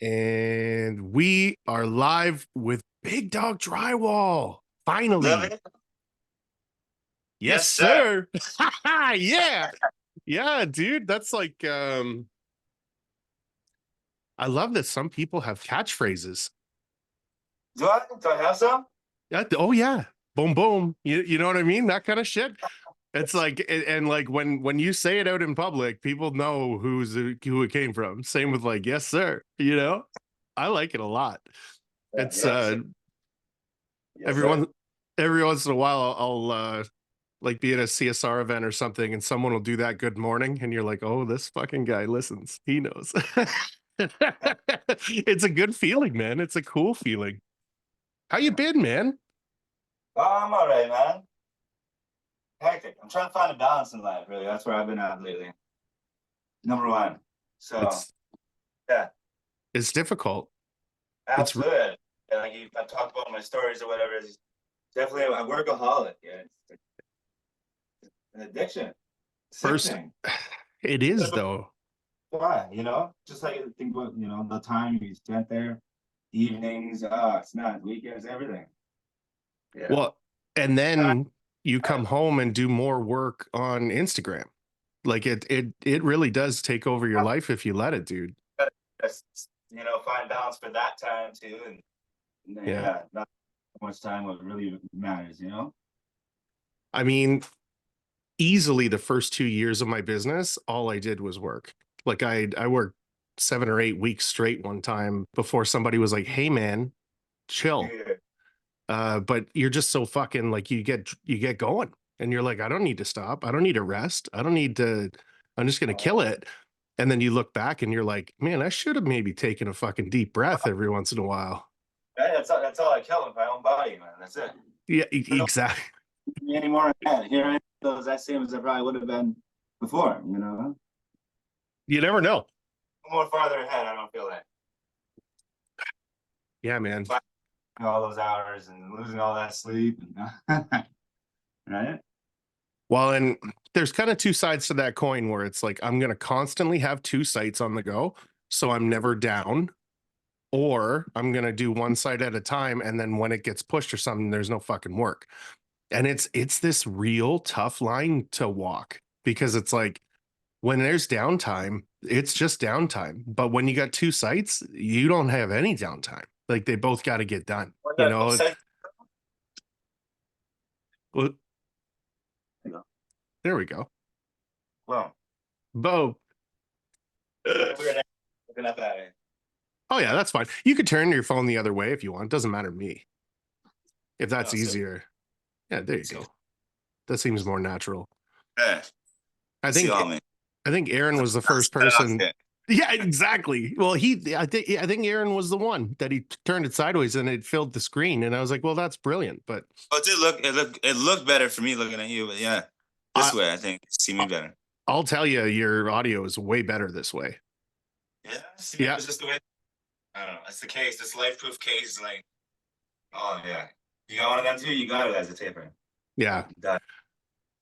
And we are live with Big Dog Drywall. Love Finally. it. Yes, Yes, sir. sir. Yeah. Yeah, dude. That's like I love that some people have catchphrases. Do I? Do I have some? Yeah. Oh yeah. Boom boom. You know what I mean? That kind of shit. It's like and like when you say it out in public, people know who it came from. Same with like, yes, sir. I like it a lot. Yeah, It's yes, sir. Yes, sir. everyone every once in a while I'll like be at a CSR event or something and someone will do that good morning and you're like, oh, this fucking guy listens. He knows. It's a good feeling, man. It's a cool feeling. How you been, man? Oh, I'm all right, man. Hectic. I'm trying to find a balance in life, really. That's where I've been at lately. Number one. So, It's yeah, it's difficult. It's absolutely. Yeah, like I've talked about my stories or whatever. It's definitely a workaholic. Yeah, it's an addiction. Sick first thing. it is though. Why? Just like think about, the time you spent there, evenings, it's not weekends, everything. Yeah. Well, and then you come home and do more work on Instagram. Like it really does take over your life if you let it, dude. Just, find balance for that time too. And then, Yeah. yeah, not so much time what really matters. I mean, easily the first 2 years of my business, all I did was work. Like I worked 7 or 8 weeks straight one time before somebody was like, "Hey, man, chill." Yeah. But you're just so fucking like you get going, and you're like, I don't need to stop. I don't need to rest. I don't need to. I'm just gonna kill it. And then you look back and you're like, man, I should have maybe taken a fucking deep breath every once in a while. That's all I kill with my own body, man. That's it. Yeah, I don't exactly. need any more ahead. Here I am, those that same as I probably would have been before. You never know. More farther ahead, I don't feel like. Yeah, man. All those hours and losing all that sleep. Right? Well, and there's kind of two sides to that coin where it's like I'm going to constantly have two sites on the go, so I'm never down, or I'm going to do one site at a time, and then when it gets pushed or something, there's no fucking work. And it's this real tough line to walk because it's like when there's downtime, it's just downtime. But when you got two sites, you don't have any downtime. Like they both got to get done. You know, well, there we go. Well, Bo. we're looking up at it. Oh yeah, that's fine. You could turn your phone the other way if you want. It doesn't matter to me. If that's Oh, so, easier. Yeah, there you go. That seems more natural. yeah, I see think all me. I think Aaron was the That's first person. it. Yeah, exactly. Well, I think Aaron was the one that he turned it sideways and it filled the screen. And I was like, well, that's brilliant. But Oh, it looked better for me looking at you, but yeah, I, this way I think see me better. I'll tell you, your audio is way better this way. Yeah, see, Yeah. it's just the way. I don't know. It's the case. This life-proof case, like, oh yeah, you got one of them too. You got it as a taper. Yeah. Done.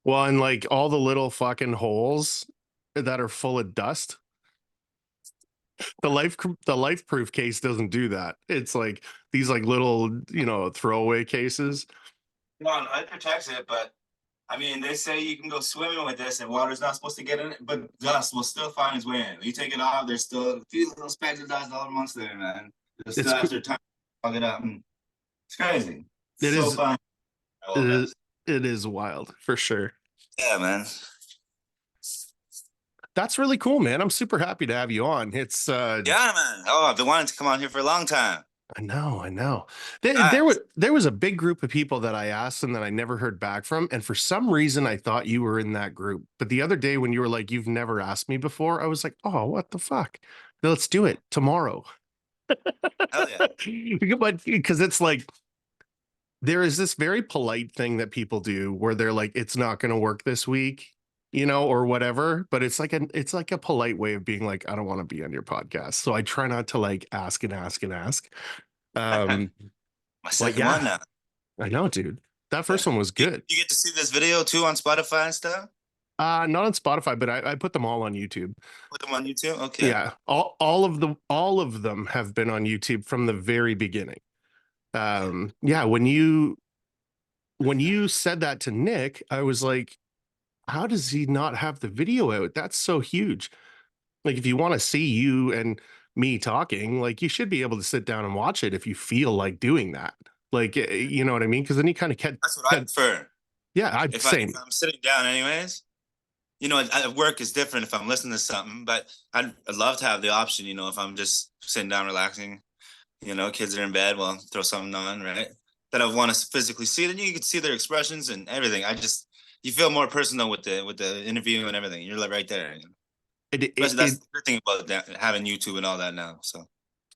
Well, and like all the little fucking holes that are full of dust, the life proof case doesn't do that. It's like these like little, throwaway cases. No, it protects it, but I mean, they say you can go swimming with this, and water's not supposed to get in it, but dust will still find its way in. You take it off, there's still a few little specks of dust all amongst there, man. Just It's still after time, plug it up. And it's crazy. It's it so is fun. it Oh, is, it is wild for sure. yeah, man. That's really cool, man. I'm super happy to have you on. It's Yeah, man. Oh, I've been wanting to come on here for a long time. I know. There was a big group of people that I asked and that I never heard back from, and for some reason I thought you were in that group. But the other day when you were like, "You've never asked me before," I was like, "Oh, what the fuck? Let's do it tomorrow." Hell yeah. But because it's like there is this very polite thing that people do where they're like, "It's not going to work this week." Or whatever, but it's like a polite way of being like, I don't want to be on your podcast. So I try not to like ask and ask and ask. Um, My but second one yeah, now. I know, dude. That Yeah. first one was You, good. you get to see this video too on Spotify and stuff? Not on Spotify, but I put them all on YouTube. Put them on YouTube. Okay. Yeah, all of them have been on YouTube from the very beginning. Yeah, when you said that to Nick, I was like, how does he not have the video out? That's so huge. Like, if you want to see you and me talking, like, you should be able to sit down and watch it if you feel like doing that. Like, you know what I mean? Because then you kind of That's what I prefer. yeah, I If same. I'm sitting down, anyways, work is different if I'm listening to something, but I'd love to have the option. If I'm just sitting down relaxing, kids are in bed, well, throw something on, right? That I want to physically see. Then you can see their expressions and everything. You feel more personal with the interview and everything. You're like right there. But that's the good thing about that, having YouTube and all that now. So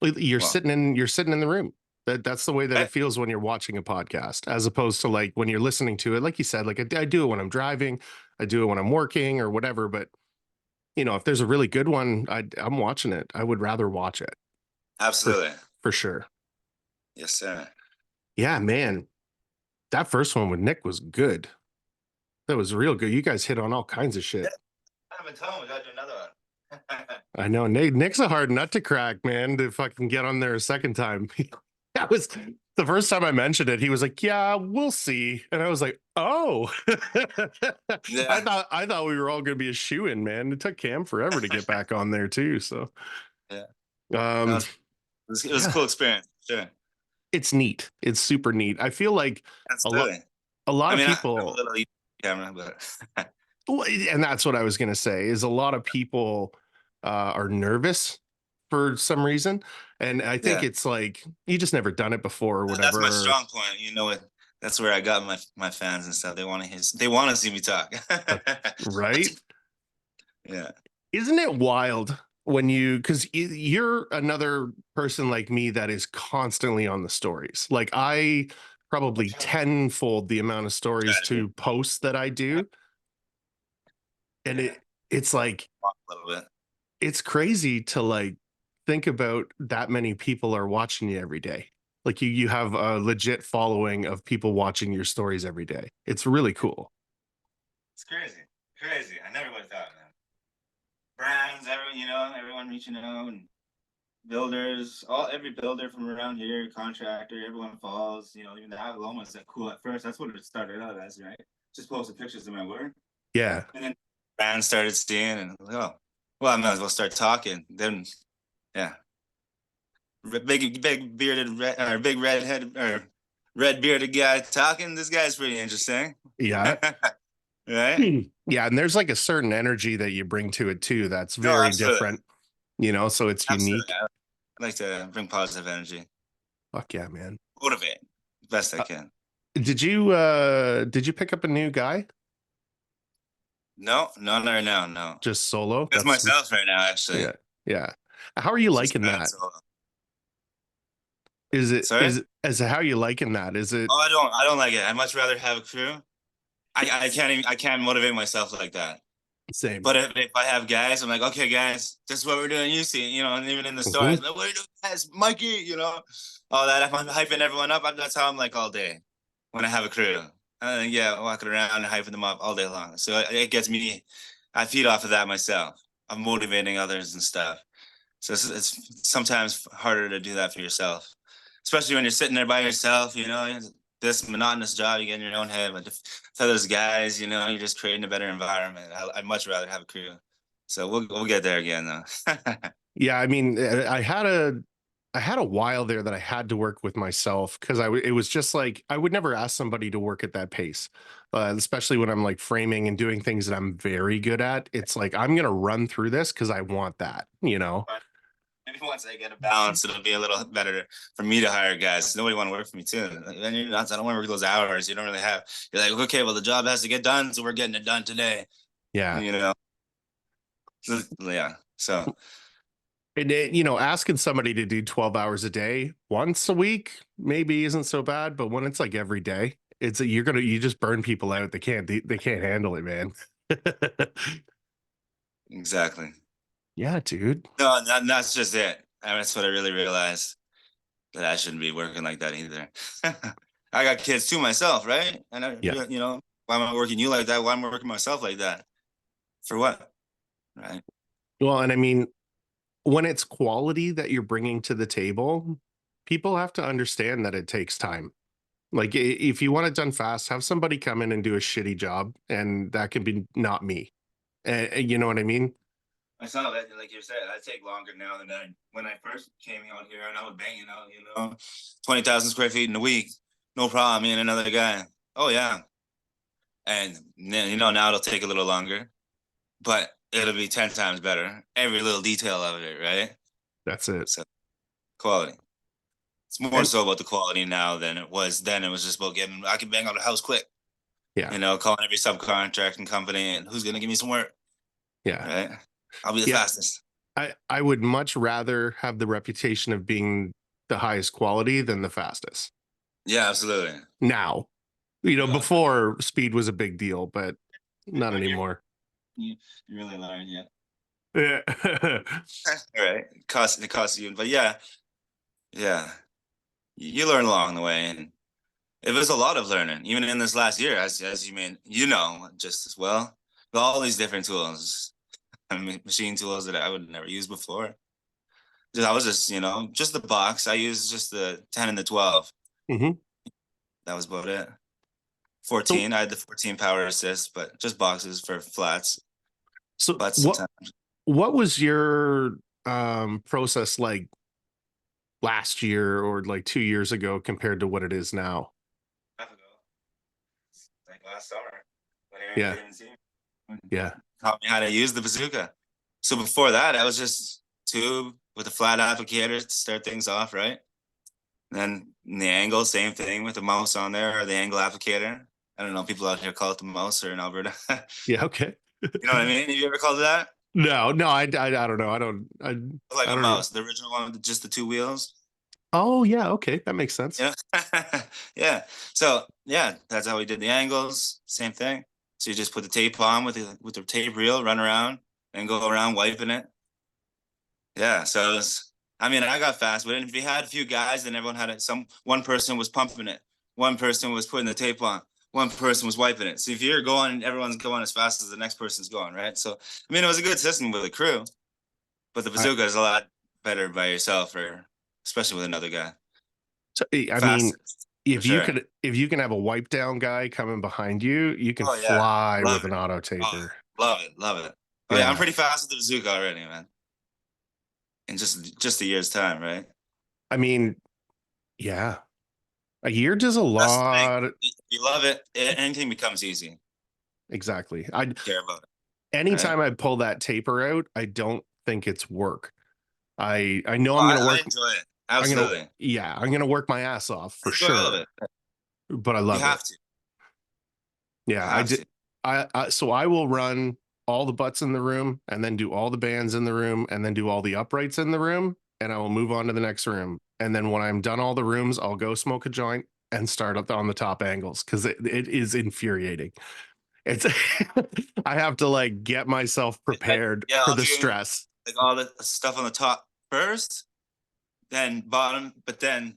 well, you're sitting in the room. That's the way that it right? feels when you're watching a podcast, as opposed to like when you're listening to it. Like you said, like I do it when I'm driving, I do it when I'm working or whatever. But if there's a really good one, I'm watching it. I would rather watch it for Absolutely. for sure. Yes, sir. Yeah, man, that first one with Nick was good. That was real good. You guys hit on all kinds of Yeah, shit. I haven't told him we gotta do another one. I know Nick's a hard nut to crack, man, to fucking get on there a second time. That was the first time I mentioned it. He was like, "Yeah, we'll see," and I was like, "Oh." Yeah. I thought we were all going to be a shoe in, man. It took Cam forever to get back on there too. So, Yeah. No, um, it was a yeah, cool experience. Sure. it's neat. It's super neat. I feel like a lot Absolutely. a lot I of mean, I have a people, little camera, but well, and that's what I was going to say. Is a lot of people are nervous for some reason, and I think yeah. it's like you just never done it before or That's my whatever. strong point. That's where I got my fans and stuff. They want to see me talk. Right? Yeah. Isn't it wild when because you're another person like me that is constantly on the stories. Like I probably tenfold the amount of stories Strategy. to post that I do, and Yeah. it's like A little bit. it's crazy to like think about that many people are watching you every day. Like you have a legit following of people watching your stories every day. It's really cool. It's crazy. Crazy. I never would have thought, man. Brands, everyone reaching out and builders, every builder from around here, contractor, everyone follows, even the Agalomas that cool at first. That's what it started out as, right? Just posting pictures of my work. Yeah. And then brands started seeing and oh, well, I might as well start talking. Then yeah. Big bearded or big redhead or red bearded guy talking. This guy's pretty interesting. Yeah. Right? Yeah, and there's like a certain energy that you bring to it too that's No, very absolutely. different, so it's Absolutely. unique. I like to bring positive energy. Fuck yeah, man. Motivate best I Uh, can. did you pick up a new guy? No, not right now, no. Just solo? It's That's myself right now, actually. yeah. Yeah. How are you It's just liking bad that? solo. Is it Sorry? is as how you liking that? Is it Oh, I don't like it. I'd much rather have a crew. I can't motivate myself like that. same? But if I have guys, I'm like, okay, guys, this is what we're doing. You see, and even in the Mhm. stories, like, what are you doing, guys? Mikey, all that. If I'm hyping everyone up, that's how I'm like all day when I have a crew. Yeah, walking around and hyping them up all day long. So it gets me, I feed off of that myself. I'm motivating others and stuff. So it's sometimes harder to do that for yourself, especially when you're sitting there by yourself, this monotonous job you get in your own head. But if others guys, you're just creating a better environment. I'd much rather have a crew. So we'll get there again though. Yeah, I mean, I had a while there that I had to work with myself because it was just like I would never ask somebody to work at that pace, especially when I'm like framing and doing things that I'm very good at. It's like I'm gonna run through this because I want that. But maybe once I get a balance, it'll be a little better for me to hire guys. Nobody want to work for me too. Then you're not. I don't want to work those hours. You don't really have. You're like, okay, well the job has to get done, so we're getting it done today. Yeah. You know. Yeah. So And asking somebody to do 12 hours a day once a week maybe isn't so bad, but when it's like every day, you just burn people out. They can't handle it, man. exactly. Yeah, dude. No, that's just it. And that's what I really realized that I shouldn't be working like that either. I got kids too myself, right? And Yeah. why am I working you like that? Why am I working myself like that? For what? Right. Well, and I mean, when it's quality that you're bringing to the table, people have to understand that it takes time. Like if you want it done fast, have somebody come in and do a shitty job, and that can be not me. You know what I mean? I saw that, like you said, I take longer now than when I first came out here, and I was banging out, 20,000 square feet in a week, no problem. Me and another guy. Oh yeah, and then now it'll take a little longer, but it'll be 10 times better. Every little detail of it, right? That's it. So quality. It's more And so about the quality now than it was then. It was just about getting. I can bang out a house quick. yeah, Calling every subcontracting company and who's gonna give me some work, yeah, right? I'll be the yeah. fastest. I would much rather have the reputation of being the highest quality than the fastest. Yeah, absolutely. Now, Yeah. before speed was a big deal, but not When anymore. you really learn, yeah. Yeah. All right. It costs you, but yeah, yeah. You learn along the way, and it was a lot of learning, even in this last year, as you mean, just as well. All these different tools, machine tools that I would never use before. I was just the box. I used just the 10 and the 12. hmm That was about it. So, 14. I had the 14 power assist, but just boxes for flats, so butts what sometimes. what was your process like last year or like 2 years ago compared to what it is now? Half ago, like last summer, when Aaron Yeah, came and see me, yeah. taught me how to use the bazooka. So before that, I was just tube with a flat applicator to start things off, right? And then the angle, same thing with the mouse on there or the angle applicator. I don't know, people out here call it the mouse or in Alberta. Yeah, okay. You know what I mean? Have you ever called it that? No, I don't know. Like I a don't know. mouse, the original one with just the two wheels. Oh, yeah, okay. That makes sense. Yeah. Yeah. So yeah, that's how we did the angles. Same thing. So you just put the tape on with the tape reel, run around, and go around wiping it. Yeah. So I mean, I got fast, but if you had a few guys, then everyone had it. One person was pumping it, one person was putting the tape on, one person was wiping it. So if you're going, everyone's going as fast as the next person's going, right? So I mean, it was a good system with a crew, but the I bazooka is a lot better by yourself, or especially with another guy. so, I mean, Faster, for sure. if you can have a wipe down guy coming behind you, you can Oh yeah, fly love with an it. auto Oh, taper. love it, love it. Oh yeah, I'm Yeah. pretty fast with the bazooka already, man. In just a year's time, right? I mean, yeah. A year does a That's the thing. lot. If you love it, anything becomes easy. Exactly. I Care about it, right? Anytime I pull that taper out, I don't think it's work. I know Oh, I'm I, gonna I work. enjoy it. I'm gonna Absolutely. Yeah, I'm gonna work my ass off I for enjoy all of sure, it. but I You love it. have to. You Yeah, I have did. to. So I will run all the butts in the room and then do all the bands in the room and then do all the uprights in the room and I will move on to the next room. And then when I'm done all the rooms, I'll go smoke a joint and start up on the top angles because it is infuriating. It's I have to like get myself prepared Yeah, for I'll the do stress. like all the stuff on the top first, then bottom, but then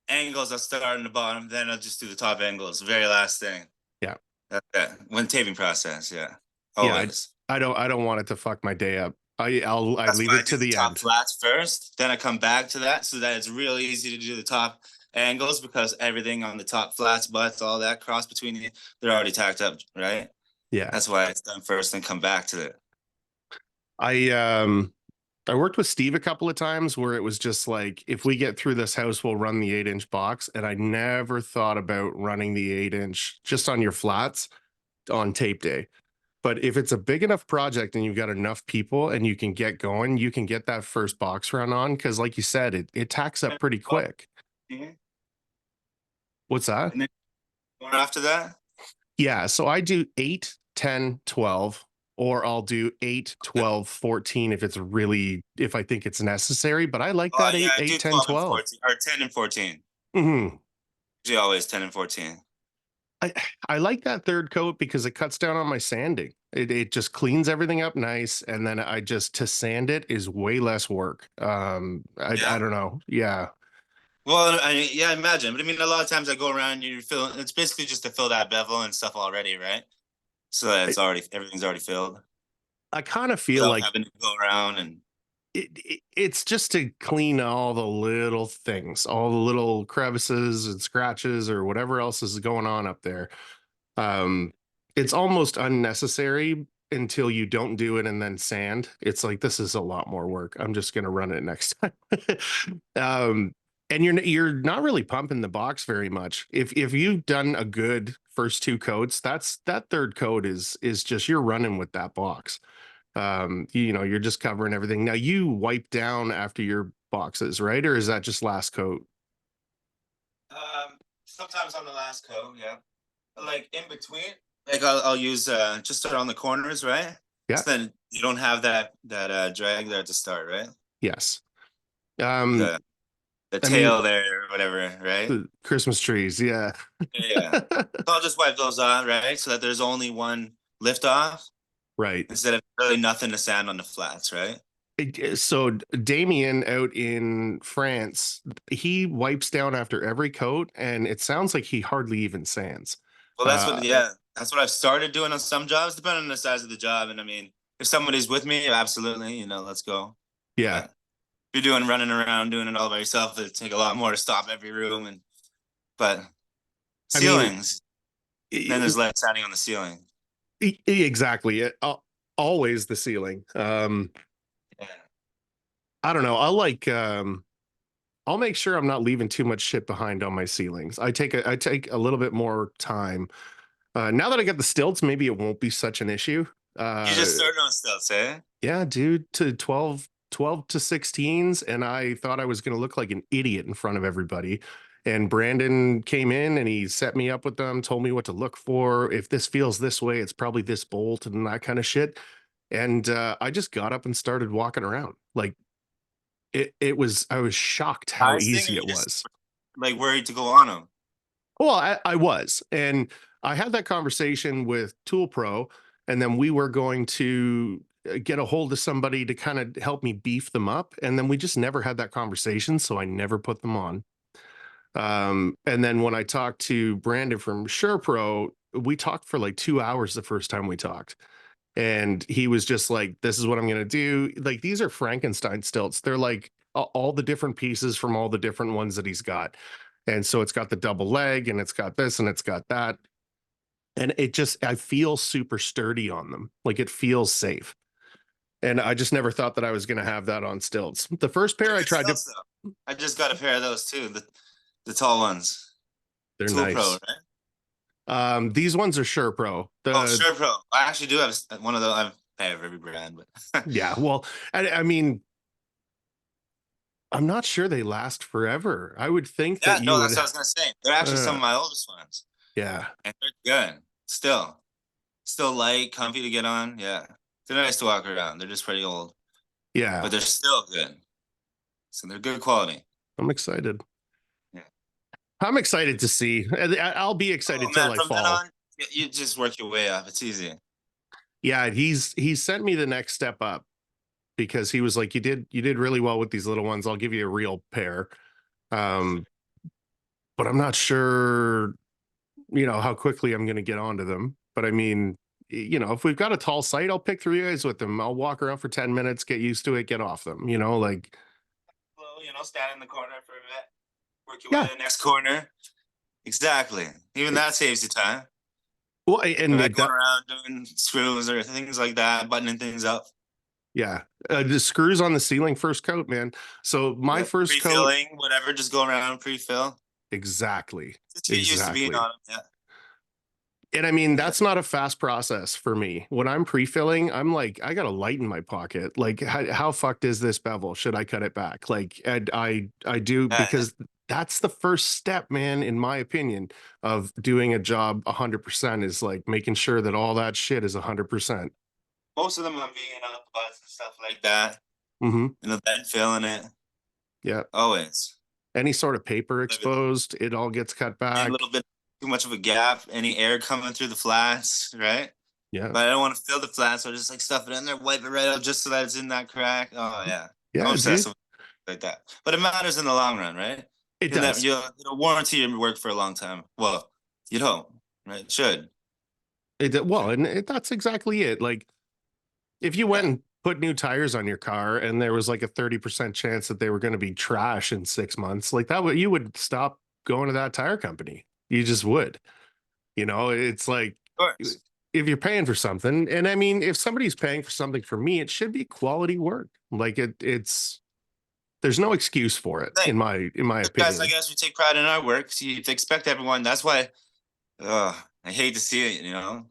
angles I'll start on the bottom, then I'll just do the top angles, very last thing. Yeah. When taping process, yeah. Yeah, Always. I don't want it to fuck my day up. I That's leave why I it do to the the top end. flats first, then I come back to that so that it's real easy to do the top angles because everything on the top flats, butts, all that cross between you, they're already tacked up, right? Yeah. That's why it's done first, then come back to it. I I worked with Steve a couple of times where it was just like, if we get through this house, we'll run the 8-inch box. And I never thought about running the 8-inch just on your flats on tape day. But if it's a big enough project and you've got enough people and you can get going, you can get that first box run on. Cause like you said, it tacks up pretty quick. And What's that? then going after that, Yeah. So I do 8, 10, 12, or I'll do 8, 12, 14 if it's really, if I think it's necessary. But I like that yeah, 8, I do 8, 10, 12 and 12. 14 or 10 and 14. Mm-hmm. Usually always 10 and 14. I I like that third coat because it cuts down on my sanding. It just cleans everything up nice, and then I just to sand it is way less work. I Yeah. don't know. Yeah, Well, yeah, I imagine. But I mean, a lot of times I go around, and you fill. It's basically just to fill that bevel and stuff already, right? So that I, everything's already filled. I kind of feel without like having to go around and it's just to clean all the little things, all the little crevices and scratches or whatever else is going on up there. Um, it's almost unnecessary until you don't do it and then sand. It's like this is a lot more work. I'm just gonna run it next time. um, and you're not really pumping the box very much. If you've done a good first two coats, that third coat is just you're running with that box. You're just covering everything. Now you wipe down after your boxes, right? Or is that just last coat? sometimes on the last coat, yeah. Like in between, like I'll use just around the corners, right? Yeah. So then you don't have that drag there to start, right? Yes. Um, The I mean, tail there or whatever, right? the Christmas trees, yeah. Yeah, yeah. So I'll just wipe those off, right? So that there's only one lift off Right. instead of really nothing to sand on the flats, right? So Damien out in France, he wipes down after every coat, and it sounds like he hardly even sands. Well, that's what, Uh, yeah, that's what I've started doing on some jobs, depending on the size of the job. And I mean, if somebody's with me, absolutely, let's go. yeah. But if you're doing running around doing it all by yourself, it'd take a lot more to stop every room. But I mean, ceilings, then there's less sanding on the ceiling. exactly. Always the ceiling. Yeah. I don't know. I'll make sure I'm not leaving too much shit behind on my ceilings. I take a little bit more time. Now that I got the stilts, maybe it won't be such an issue. You Uh, just started on stilts, eh? yeah, dude, to 12 to 16s, and I thought I was going to look like an idiot in front of everybody. And Brandon came in and he set me up with them, told me what to look for. If this feels this way, it's probably this bolt and that kind of shit. And I just got up and started walking around. Like I was shocked how Eyes thing, or easy you it just was. like worried to go on them? Well, I was. And I had that conversation with Toolpro, and then we were going to get a hold of somebody to kind of help me beef them up. And then we just never had that conversation. So I never put them on. And then when I talked to Brandon from SurePro, we talked for like 2 hours the first time we talked. And he was just like, this is what I'm going to do. Like, these are Frankenstein stilts. They're like all the different pieces from all the different ones that he's got. And so it's got the double leg and it's got this and it's got that. And I feel super sturdy on them. Like it feels safe. And I just never thought that I was going to have that on stilts. The first pair They're I good tried to, stilts though. I just got a pair of those too, the tall ones. they're Toolpro, nice. right? These ones are Sure Pro. Oh, sure, Pro. I actually do have one of those. I have every brand, but Yeah, well, I mean, I'm not sure they last forever. I would think that yeah, you no, that's would, what I was gonna say. They're actually some uh, of my oldest ones, yeah, and they're good. Still light, comfy to get on. Yeah, they're nice to walk around. They're just pretty old, yeah. but they're still good. So they're good quality. I'm excited. Yeah. I'm excited to see. I'll be excited Oh till man, I from then fall. on, you just work your way up. It's easy. Yeah, he's sent me the next step up because he was like, you did really well with these little ones. I'll give you a real pair. Um, but I'm not sure, how quickly I'm going to get onto them. But I mean, if we've got a tall site, I'll pick 3 days with them. I'll walk around for 10 minutes, get used to it, get off them, like, Well, stand in the corner for a bit, work your way yeah. to the next corner. Exactly. Even that saves you time. Well, and Right, it, going around doing screws or things like that, buttoning things up. yeah, the screws on the ceiling first coat, man. So my Yeah, first coat, pre-filling, whatever, just go around pre-fill. exactly, Just get used to being exactly. on them. And I mean, Yeah. that's not a fast process for me. When I'm pre-filling, I'm like, I got a light in my pocket. Like, how fucked is this bevel? Should I cut it back? Like, and I do Yeah. because that's the first step, man, in my opinion, of doing a job 100% is like making sure that all that shit is 100%. Most of them are being on butts and stuff like that. Mm-hmm. Then filling it. Yeah. Always. Any sort of paper Like a exposed, it all gets cut little back. bit too much of a gap, any air coming through the flats, right? Yeah. But I don't want to fill the flats, so I just like stuff it in there, wipe it right out just so that it's in that crack. Oh yeah. I'm Yeah, obsessed dude. with like that. But it matters in the long run, right? It You'll never does. you'll warranty your work for a long time. Well, you'd hope, right? Should. Well, and that's exactly it. Like If you went and put new tires on your car and there was like a 30% chance that they were going to be trash in 6 months, like that, you would stop going to that tire company. You just would. It's like Of course. if you're paying for something, and I mean, if somebody's paying for something for me, it should be quality work. Like it's there's no excuse for it Hey, in my guys, I opinion. guess we take pride in our work. So you expect everyone. That's why I hate to see it,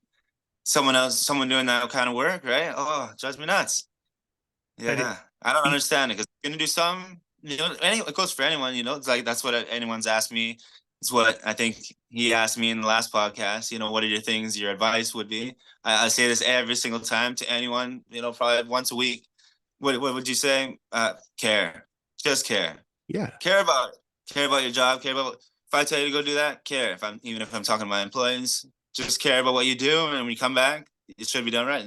someone doing that kind of work, right? Oh, it drives me nuts. And Yeah, I don't understand it because you're gonna do something, it goes for anyone, it's like that's what anyone's asked me. It's what I think he asked me in the last podcast, what are your things, your advice would be. I say this every single time to anyone, probably once a week. What would you say? Care. Just care. yeah, Care about it. Care about your job. Care about if I tell you to go do that, care. Even if I'm talking to my employees, just care about what you do, and when you come back, it should be done right.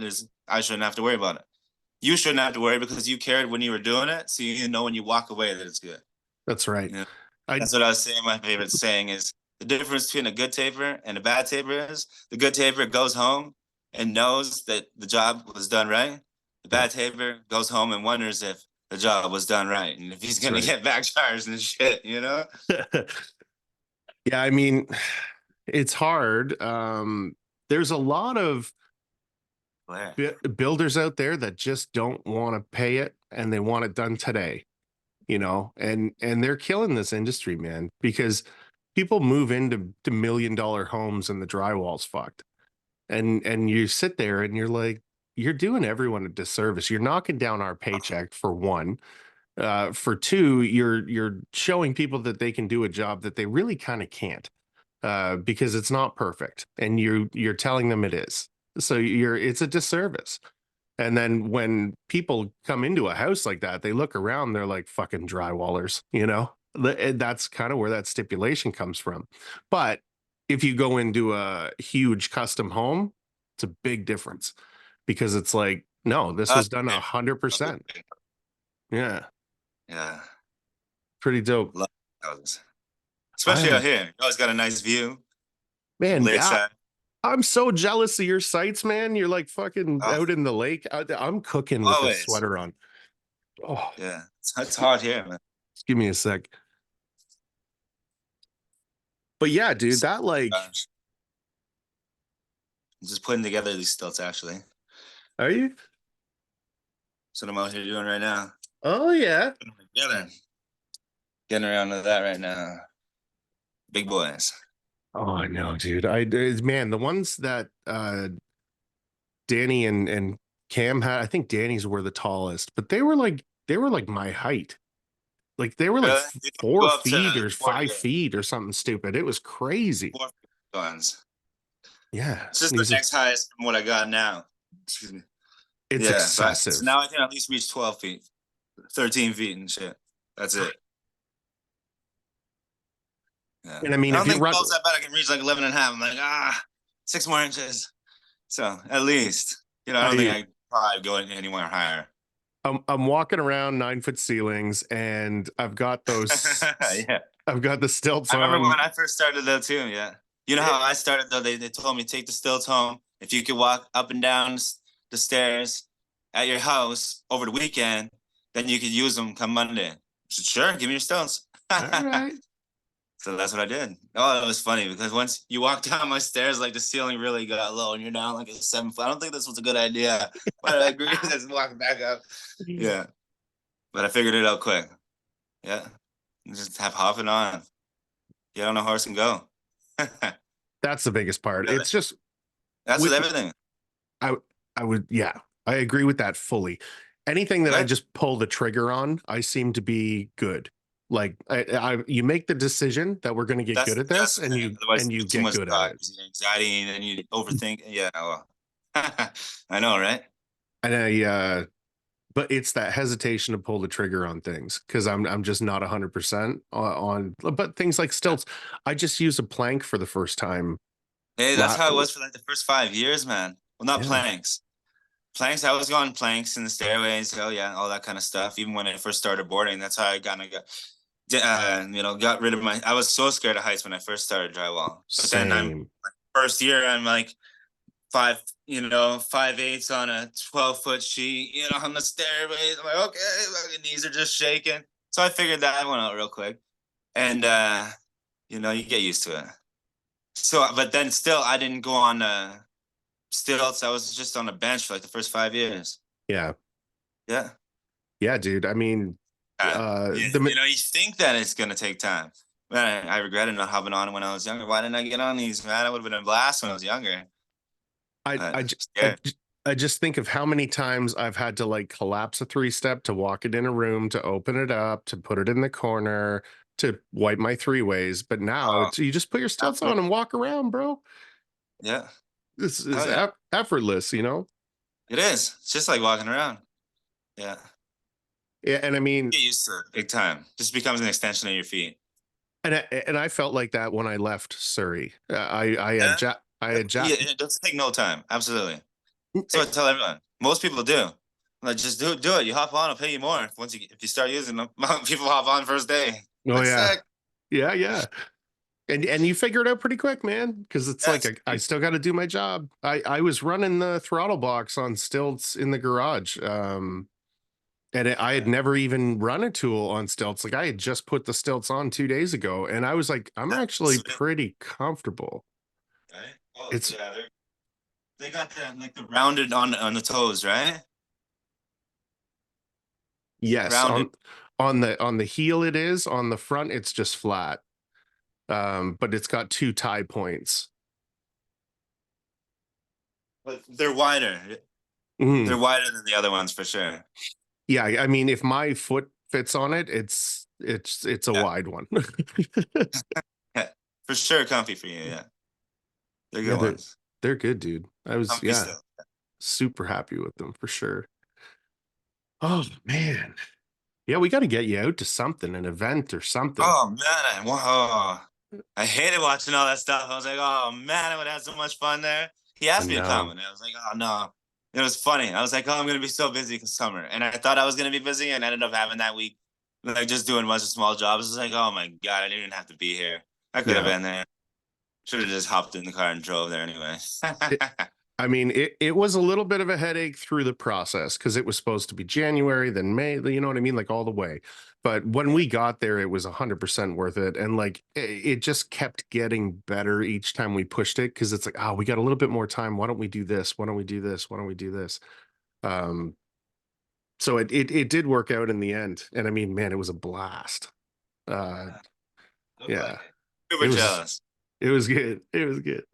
I shouldn't have to worry about it. You shouldn't have to worry because you cared when you were doing it, so you know when you walk away that it's good. that's right. You know? I That's what I was saying. My favorite saying is the difference between a good taper and a bad taper is the good taper goes home and knows that the job was done right. The yeah, bad taper goes home and wonders if the job was done right and if he's that's gonna right. get backfires and shit. Yeah, I mean, it's hard. There's a lot of Blair. builders out there that just don't want to pay it and they want it done today, and they're killing this industry, man, because people move into $1 million homes and the drywall's fucked. And you sit there and you're like, you're doing everyone a disservice. You're knocking down our paycheck for one. For two, you're showing people that they can do a job that they really kind of can't, because it's not perfect, and you're telling them it is. So it's a disservice. And then when people come into a house like that, they look around, they're like fucking drywallers. That's kind of where that stipulation comes from. But if you go into a huge custom home, it's a big difference because it's like, no, this was done 100%. Yeah, Yeah, pretty dope. love houses, I especially out am, here. You always got a nice view, man. Yeah, lakeside. I'm so jealous of your sites, man. You're like fucking Oh, out in the lake. I'm cooking with this always. sweater on. Oh, Yeah, it's hot here, man. just give me a sec. But yeah, dude, that like, Gosh, I'm just putting together these stilts actually. are you? That's what I'm out here doing right now. Oh yeah. Putting them together. Getting around to that right now. Big boys. Oh, I know, dude. Man, the ones that Danny and Cam had, I think Danny's were the tallest, but they were like my height. Like they were like Really? You don't four go up to feet or 4 five feet or something stupid. It was crazy. 4 guns. Yeah. It's just the These are next highest from what I got now. Excuse me. it's Yeah, but so excessive. now I can at least reach 12 feet, 13 feet and shit. That's it. Yeah. And I I mean, if don't you're think run 12's that bad. I can reach like 11 and a half. I'm like, 6 more inches. So at least, I don't think I I probably go anywhere higher. I'm walking around 9 foot ceilings and Yeah. I've got the stilts I remember on. when I first started though too. Yeah. You know how I started though? They told me take the stilts home. If you could walk up and down the stairs at your house over the weekend, then you could use them come Monday. I said, sure, give me your stilts. All right. So that's what I did. Oh, it was funny because once you walk down my stairs, like the ceiling really got low and you're down like a 7 foot. I don't think this was a good idea, but I agree. Just walking back up. Yeah. But I figured it out quick. Yeah. Just have hopping on. Get on a horse and go. That's the biggest part. Really. It's just That's with with everything. I I would, yeah, I agree with that fully. Anything that I Good. just pull the trigger on, I seem to be good. Like you make the decision that we're going to get good at That's this, the and thing. you Otherwise, and you you get too get much good at thought, it. anxiety, and then you overthink. Yeah. Well, I know, right? And but it's that hesitation to pull the trigger on things because I'm just not 100% but things like Yeah. stilts. I just used a plank for the first time. Hey, that's La- how it was for like the first 5 years, man. Well, not yeah, planks. Planks. I was going planks in the stairways. Oh yeah, all that kind of stuff. Even when I first started boarding, that's how I kind of got rid of my. I was so scared of heights when I first started drywall. But then same. first year, I'm like, 5/8 on a 12-foot sheet, on the stairway. I'm like, okay, my knees are just shaking. So I figured that one out real quick. And you get used to it. So, but then still, I didn't go on stilts. I was just on a bench for like the first 5 years. Yeah. Yeah. Yeah, dude. I mean, You think that it's gonna take time. Man, I regretted not hopping on when I was younger. Why didn't I get on these, man? I would have been a blast when I was younger. I, I, j- I, Yeah. j- I just think of how many times I've had to like collapse a 3-step to walk it in a room, to open it up, to put it in the corner, to wipe my 3-ways. But now Oh, it's, you just put your stilts on and walk around, bro. yeah. This is Oh yeah. effortless, you know? It is. It's just like walking around. Yeah. Yeah, and I mean, Get used to it big time. Just becomes an extension of your feet. and I felt like that when I left Surrey. Yeah. I had Yeah, it does take no time. Absolutely. So I tell everyone. Most people do. Like, just do it. You hop on, I'll pay you more. If you start using them, people hop on first day. Oh Like, yeah. sick. Yeah. And you figure it out pretty quick, man, because it's Yes. like I still got to do my job. I was running the throttle box on stilts in the garage. I had never even run a tool on stilts. Like I had just put the stilts on 2 days ago, and I was like, I'm actually Sweet. pretty comfortable. Right? Oh It's yeah, they got the rounded on the toes, right? yes, Rounded. on the heel it is, on the front it's just flat. But it's got 2 tie points. But they're wider. Mhm. They're wider than the other ones for sure. Yeah, I mean, if my foot fits on it, it's a Yeah. wide one. Yeah. For sure comfy for you, yeah. They're Yeah, good ones. they're good, dude. I was Comfy yeah, still. super happy with them for sure. Oh man. Yeah, we got to get you out to something, an event or something. Oh man, I hated watching all that stuff. I was like, oh man, I would have so much fun there. He I asked me to come, know. and I was like, oh no. It was funny. I was like, oh, I'm gonna be so busy because summer, and I thought I was gonna be busy, and I ended up having that week like just doing a bunch of small jobs. It's like, oh my god, I didn't even have to be here. I could have Yeah. been there. Should have just hopped in the car and drove there anyway. I mean, it was a little bit of a headache through the process because it was supposed to be January, then May, you know what I mean? Like all the way. But when we got there, it was 100% worth it. And like it just kept getting better each time we pushed it because it's like, oh, we got a little bit more time. Why don't we do this? Why don't we do this? Why don't we do this? Um, so it did work out in the end. And I mean, man, it was a blast. Uh, Looked like yeah, it. it Super was jealous. it was good. It was good.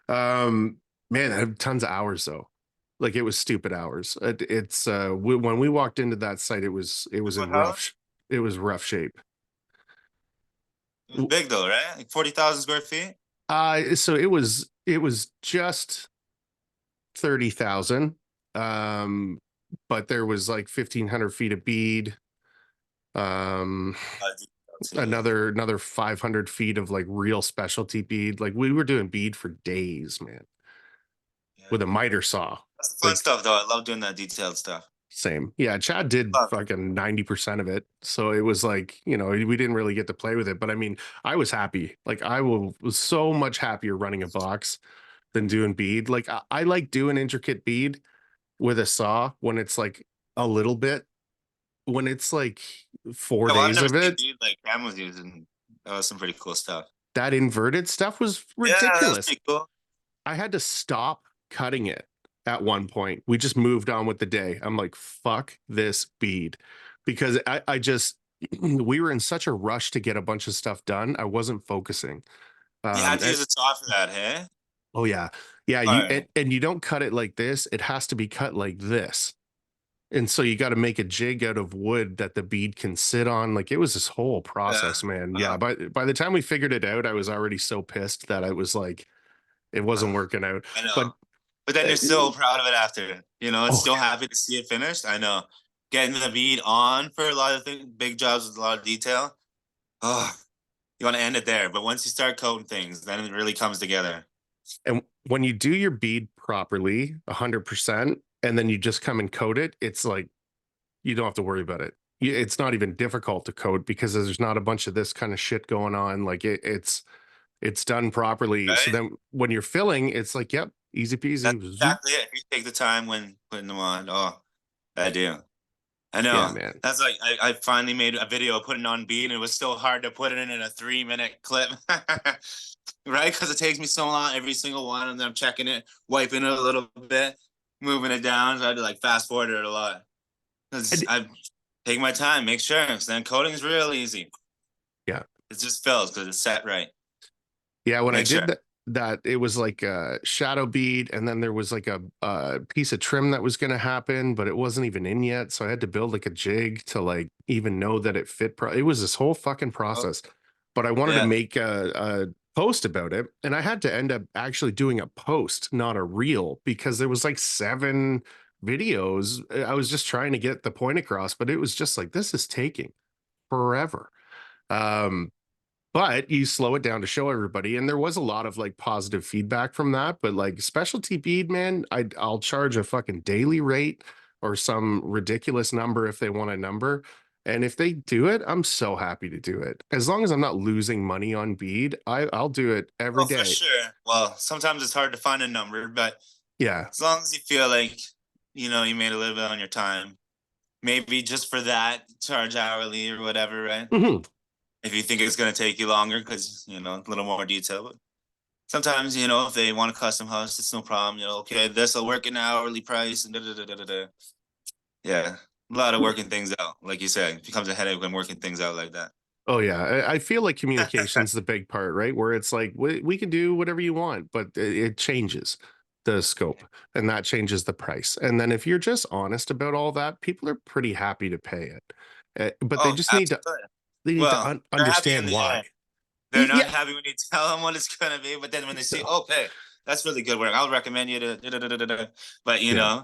Um, Man, I have tons of hours though. Like it was stupid hours. When we walked into that site, it was in What house? it was rough shape. It was big though, right? Like 40,000 square feet. So it was just 30,000. But there was like 1,500 feet of bead. Um, another 500 feet of like real specialty bead. Like we were doing bead for days, man, Yeah. with a miter saw. That's the fun Like stuff, though. I love doing that detailed stuff. same. Yeah, Chad did Love fucking 90% of it. So it was like, we didn't really get to play with it. But I mean, I was happy. Like was so much happier running a box than doing bead. Like I like doing intricate bead with a saw when it's like a little bit. When it's like four Well, I've days never of seen it, dude like Cam was using. That was some pretty cool stuff. that inverted stuff was Yeah, that was ridiculous. pretty cool. I had to stop cutting it at one point. We just moved on with the day. I'm like, fuck this bead. Because I just we were in such a rush to get a bunch of stuff done. I wasn't focusing. You had to And use a saw for that, hey? oh yeah. Yeah, All you right. and you don't cut it like this. It has to be cut like this. And so you got to make a jig out of wood that the bead can sit on. Like it was this whole Yeah. process, man. Yeah, by the time we figured it out, I was already so pissed that I was like, it wasn't working out. I know. But But then uh, you're so proud of it after. It's oh still happy to see it finished. I know. Getting the bead on for a lot of things, big jobs with a lot of detail. Oh, you want to end it there. But once you start coating things, then it really comes together. and when you do your bead properly, 100%, and then you just come and coat it, it's like you don't have to worry about it. It's not even difficult to coat because there's not a bunch of this kind of shit going on. Like it's done properly. So Right? then when you're filling, it's like, yep, Easy That's peasy. Zoop. exactly it. If you take the time when putting them on. Oh, I do. I Yeah, know. man. That's like I finally made a video putting on beat, and it was so hard to put it in a 3 minute clip. Right? Because it takes me so long every single one, and then I'm checking it, wiping it a little bit, moving it down. So I had to like fast forward it a lot. Because And, I take my time, make sure. So then coding is real easy. yeah. It just fills because it's set right. Yeah, when I Make did sure. that it was like a shadow bead, and then there was like a piece of trim that was going to happen, but it wasn't even in yet. So I had to build like a jig to like even know that it fit. It was this whole fucking Oh, process. But I wanted to yeah. make a post about it, and I had to end up actually doing a post, not a reel, because there was like 7 videos. I was just trying to get the point across, but it was just like, this is taking forever. Um, but you slow it down to show everybody, and there was a lot of like positive feedback from that. But like specialty bead, man, I'll charge a fucking daily rate or some ridiculous number if they want a number. And if they do it, I'm so happy to do it. As long as I'm not losing money on bead, I'll do it every Oh, for day. sure. Well, sometimes it's hard to find a number, but Yeah. as long as you feel like, you made a little bit on your time, maybe just for that, charge hourly or whatever, right? Hmm. If you think it's going to take you longer because, a little more detail. But sometimes, if they want a custom house, it's no problem. Okay, this will work an hourly price and da da da da da. Da. Yeah. A lot of working things out. Like you said, it becomes a headache when working things out like that. Oh yeah, I feel like communication's the big part, right? Where it's like we can do whatever you want, but it changes the scope, and that changes the price. And then if you're just honest about all that, people are pretty happy to pay it. But they Oh, just need to absolutely. Well, they're happy in understand the why. end. They're not Yeah. happy when you tell them what it's gonna be, but then when they see, okay, that's really good work. I'll recommend you to. Da, da, da, da, da. But Yeah.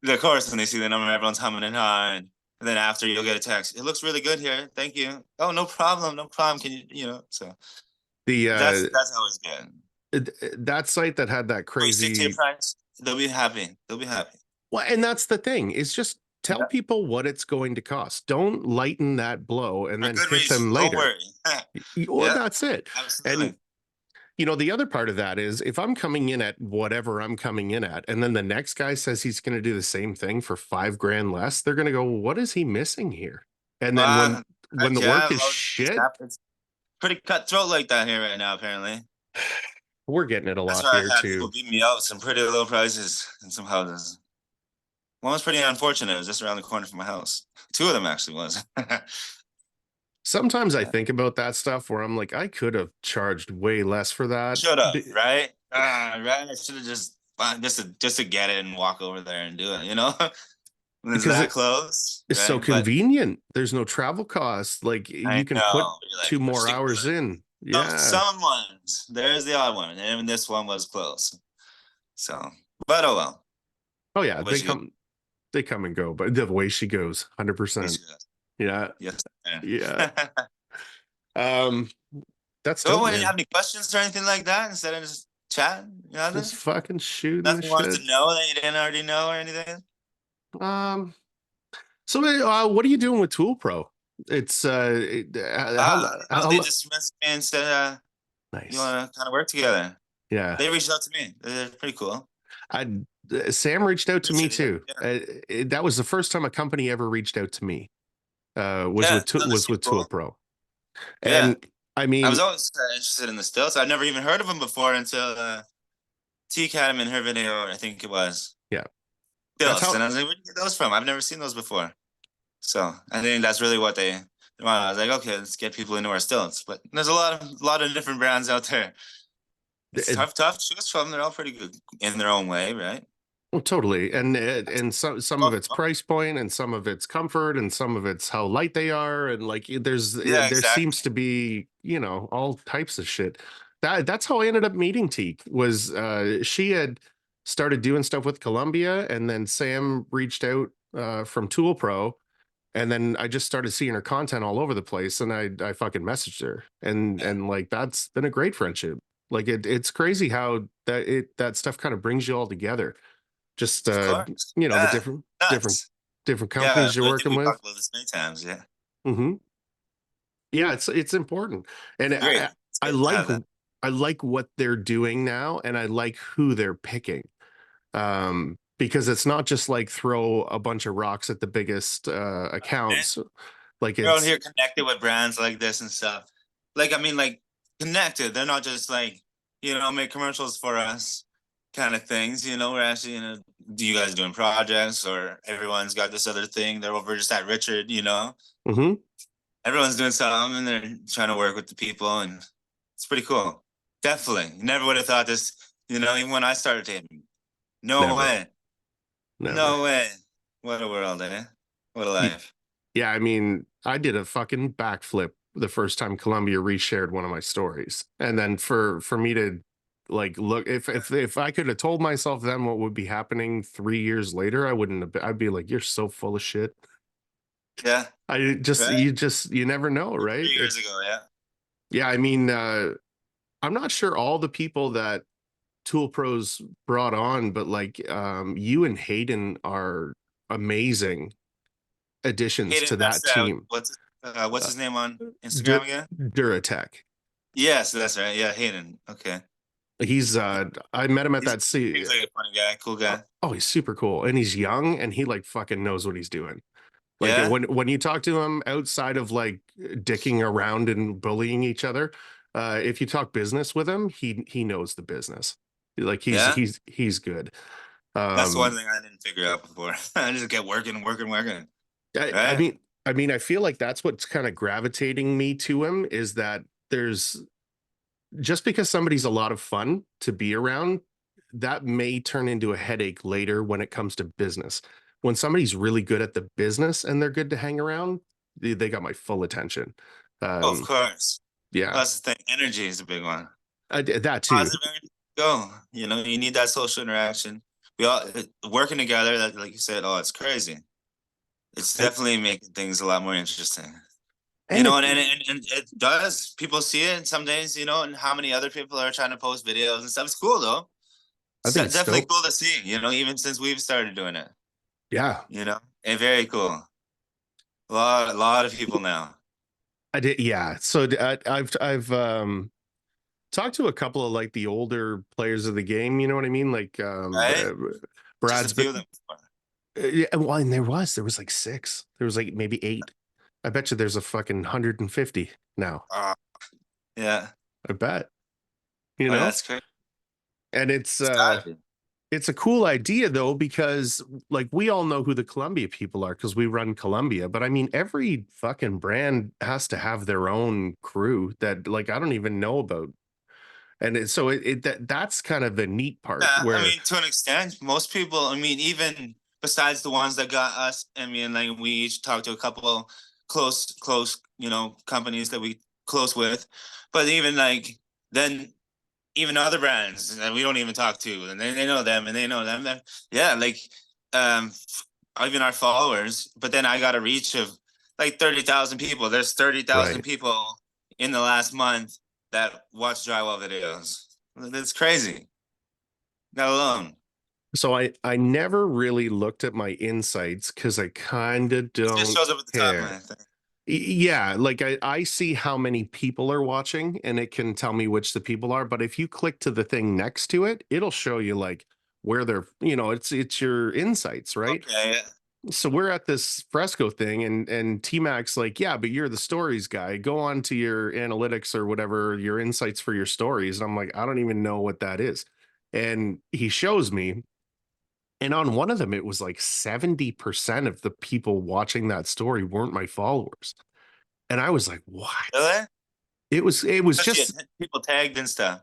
of course, when they see the number, everyone's humming and hawing. And then after, you'll get a text. It looks really good here. Thank you. Oh, no problem. No problem. Can you? So The that's always good. that site that had that Oh, you stick to your crazy. price. They'll be happy. They'll be happy. Well, and that's the thing, is just tell Yeah, people what it's going to cost. Don't lighten that blow and for then good hit reason. them Don't later. worry. Well, Yeah, that's it. And absolutely. the other part of that is, if I'm coming in at whatever I'm coming in at, and then the next guy says he's going to do the same thing for 5 grand less, they're going to go, what is he missing here? And then Uh, when the yeah, work is well, shit, it's pretty cutthroat like that here right now. Apparently. we're getting it a That's lot why here I've had people too. beat me out with some pretty low prices in some houses. One was pretty unfortunate. It was just around the corner from my house. Two of them actually was. Sometimes I Yeah. think about that stuff where I'm like, I could have charged way less for that. Should have, right? Right. I should have just to get it and walk over there and do it. When it's Because that close, it's so right? But convenient. There's no travel costs. Like I you can put know you're like, 2 more stick to hours it. in. Some Yeah. some ones. There's the odd one, and even this one was close. So, but oh well. Oh yeah, What you they come and go, but the way she goes, get? 100%. Yeah. Yes. Yeah. Um, that's So, dope, when you man. have any questions or anything like that, instead of just chat, Just fucking shooting the nothing you wanted shit. to know that you didn't already know or anything. Um, so what are you doing with Toolpro? It's No, they how just messaged me and said, "You nice. want to kind of work together?" Yeah. They reached out to me. They're pretty cool. I Sam reached out to me Appreciate it. too. Yeah, That was the first time a company ever reached out to me. yeah. No, they Was seem with cool. Toolpro. Yeah, And I I was mean, always interested in the stilts. I'd never even heard of them before until T had them in her video. I think it was yeah, that's stilts, how. and I was like, "Where did you get those from?" I've never seen those before. So I think that's really what they want. I was like, okay, let's get people into our stilts. But there's a lot of different brands out there. It's it, tough to choose from. They're all pretty good in their own way, right? well, totally. And some of it's price point, and some of it's comfort, and some of it's how light they are, and like Yeah, there exactly. seems to be all types of shit. That's how I ended up meeting Teak. Was she had started doing stuff with Columbia, and then Sam reached out from Tool Pro. And then I just started seeing her content all over the place, and I fucking messaged her, Yeah, and like that's been a great friendship. Like it's crazy how that stuff kind of brings you all together. Just of course. the Yeah, different nuts. Yeah, I companies you're think working we with. talked about this many times. Yeah, Hmm. Yeah, it's important, and great. It's I great to like have that. I like what they're doing now, and I like who they're picking. Because it's not just like throw a bunch of rocks at the biggest Eh? accounts. Like They're out it's here connected with brands like this and stuff. Like, I mean, like connected. They're not just like, make commercials for us kind of things. We're actually, do you guys doing projects or everyone's got this other thing? They're over just at Richard. Mhm. Everyone's doing something and they're trying to work with the people and it's pretty cool. Definitely. Never would have thought this, even when I started taping. No Never, way. never. No way. What a world, eh? What a Y- life. Yeah, I mean, I did a fucking backflip the first time Columbia reshared one of my stories. And then for me to like look if I could have told myself then what would be happening 3 years later, I wouldn't have been, I'd be like, you're so full of shit. Yeah. I just Right? you never know, right? 3 years ago, yeah. Yeah, I mean, I'm not sure all the people that Toolpros brought on, but like you and Hayden are amazing additions Hayden, to that's that team. what's Uh, his name on Instagram Dur- again? Duratech. Yes, that's right. Yeah, Hayden. Okay. He's I met him at He's that sea. seems like a funny guy, cool guy. Oh, he's super cool, and he's young, and he like fucking knows what he's doing. Like Yeah, when you talk to him outside of like dicking around and bullying each other, if you talk business with him, he knows the business. Like yeah. he's good. That's one Um, thing I didn't figure out before. I just kept working, working, working. I, I Right? mean, I mean, I feel like that's what's kind of gravitating me to him is that there's just because somebody's a lot of fun to be around, that may turn into a headache later when it comes to business. When somebody's really good at the business and they're good to hang around, they got my full attention. Oh, of Um, course. yeah, That's the thing. Energy is a big one. that too. Positive energy. Go. You need that social interaction. We all working together. Like you said. Oh, it's crazy. It's And, definitely making things a lot more interesting. and it, And it does. People see it some days, and how many other people are trying to post videos and stuff. It's cool though. I It's think it's definitely dope. cool to see, even since we've started doing it, Yeah, and very cool. A lot of people now, I did. Yeah. So I've talked to a couple of like the older players of the game. You know what I mean? Like right? Just a Brad's few of been them. Yeah, well, and there was like six. There was like maybe eight. I bet you there's a fucking 150 now. Uh, yeah. I bet, you Oh, yeah, know? that's crazy. And It's gotta be. it's a cool idea though, because like we all know who the Columbia people are because we run Columbia, but I mean every fucking brand has to have their own crew that like I don't even know about. And that's kind of the neat part Yeah, I where mean, to an extent, most people. I mean, even besides the ones that got us. I mean, like we each talked to a couple close, companies that we close with, but even like then even other brands that we don't even talk to, and they know them and they know them. Yeah, like um, even our followers. But then I got a reach of like 30,000 people. There's 30,000 right. people in the last month that watch drywall videos. That's crazy. That alone. So I never really looked at my insights because I kind of It just don't shows up at the top, care. man. Yeah, like I see how many people are watching and it can tell me which the people are. But if you click to the thing next to it, it'll show you like where they're, it's your insights, right? Okay. So we're at this fresco thing and T-Mac's like, yeah, but you're the stories guy. Go on to your analytics or whatever, your insights for your stories. And I'm like, I don't even know what that is. And he shows me, and on one of them, it was like 70% of the people watching that story weren't my followers. And I was like, what? Really? It was Because you just, had people tagged and stuff.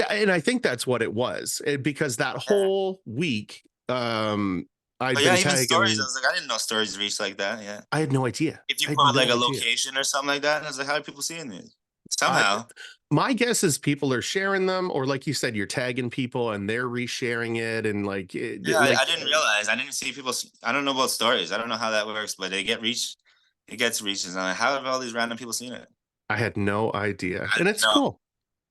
and I think that's what it was. Because that Yeah. whole week, I'd But yeah, been even stories. I tagging, was like, I didn't know stories reach like that. Yeah. I had no idea. If you I had put like no a idea. location or something like that, I was like, how are people seeing these? I, Somehow. my guess is people are sharing them, or like you said, you're tagging people and they're resharing it. And like, Yeah, I didn't realize. I didn't see people. I don't know about stories. I don't know how that works, but they get reach. It gets reaches. I'm like, how have all these random people seen it? I had no idea. I And didn't it's know. cool.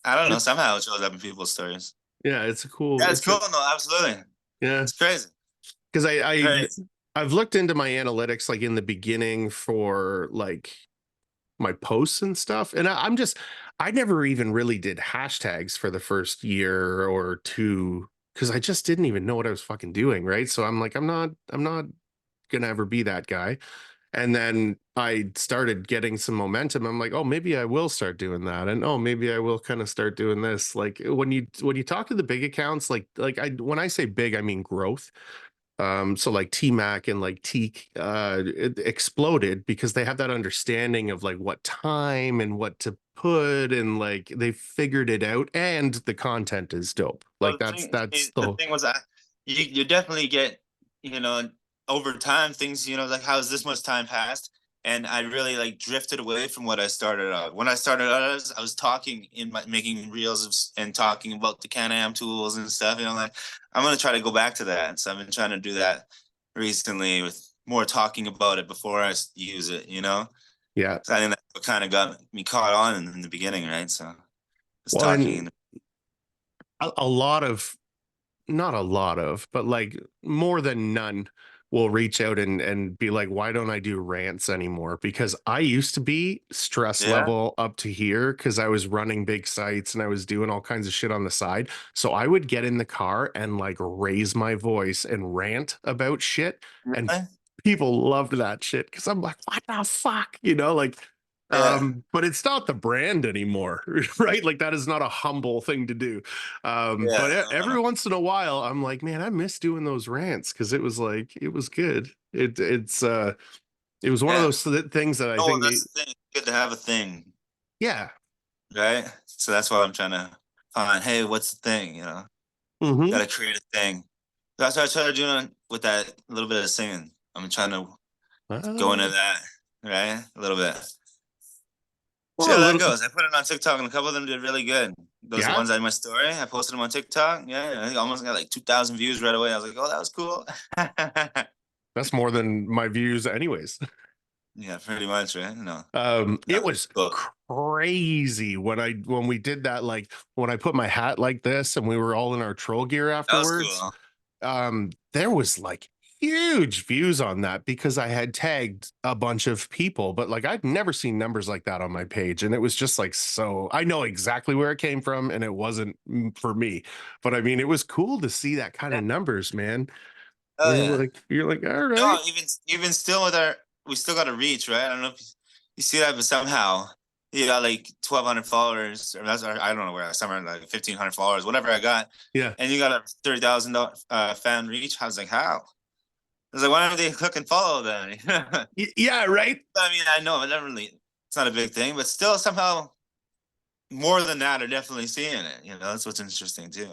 I don't know. It's, Somehow it shows up in people's stories. yeah, it's a cool, Yeah, it's it's a, cool. No, absolutely. yeah. It's crazy. Because Crazy. I've looked into my analytics like in the beginning for like my posts and stuff, and I never even really did hashtags for the first year or two. because I just didn't even know what I was fucking doing, right? So I'm like, I'm not gonna ever be that guy. And then I started getting some momentum. I'm like, oh, maybe I will start doing that. And oh, maybe I will kind of start doing this. Like when you talk to the big accounts, like I when I say big, I mean growth. So like T-Mac and like Teak it exploded because they have that understanding of like what time and what to put, and like they figured it out, and the content is dope. Well, Like that's the the thing was, you definitely get, you know, over time things, you know, like how's this much time passed, and I really like drifted away from what I started out. When I started out, I was talking in my making reels and talking about the Can-Am tools and stuff. You know, like I'm gonna try to go back to that. So I've been trying to do that recently with more talking about it before I use it. You know, yeah. so I think that kind of got me caught on in the beginning, right? So just Well, and talking. a lot of, not a lot of, but like more than none will reach out and be like, why don't I do rants anymore? Because I used to be stress Yeah. level up to here because I was running big sites and I was doing all kinds of shit on the side. So I would get in the car and like raise my voice and rant about shit. And Really? people loved that shit because I'm like, what the fuck? Like, Yeah. but it's not the brand anymore, right? Like that is not a humble thing to do. Yeah. But every once in a while, I'm like, man, I miss doing those rants because it was like it was good. It was one of Yeah. those things that I No, think, that's the thing. It's good to have a thing, yeah. right? So that's why I'm trying to find, hey, what's the thing? Hmm. Gotta create a thing. That's what I try to do with that little bit of singing. I'm trying to go into that, right? A little bit. See Well, a how that little, goes. I put it on TikTok and a couple of them did really good. Those are the yeah. ones I had in my story. I posted them on TikTok. Yeah, I think I almost got like 2,000 views right away. I was like, oh, that was cool. That's more than my views, anyways. Yeah, pretty much, right? No, It that was was cool. crazy when we did that, like when I put my hat like this and we were all in our troll gear That was afterwards. cool. There was like huge views on that because I had tagged a bunch of people, but like I'd never seen numbers like that on my page. And it was just like, so I know exactly where it came from and it wasn't for me. But I mean, it was cool to see that kind Yeah. of numbers, man. Oh yeah. You're like, all No, right. even still with our, we still got to reach, right? I don't know if you see that, but somehow you got like 1,200 followers, or that's I don't know where, somewhere like 1,500 followers, whatever I got, Yeah. and you got a 30,000 fan reach. I was like, how? I was like, why don't they click and follow then? Yeah, right. I mean, I know it never really, it's not a big thing, but still somehow more than that are definitely seeing it. That's what's interesting too.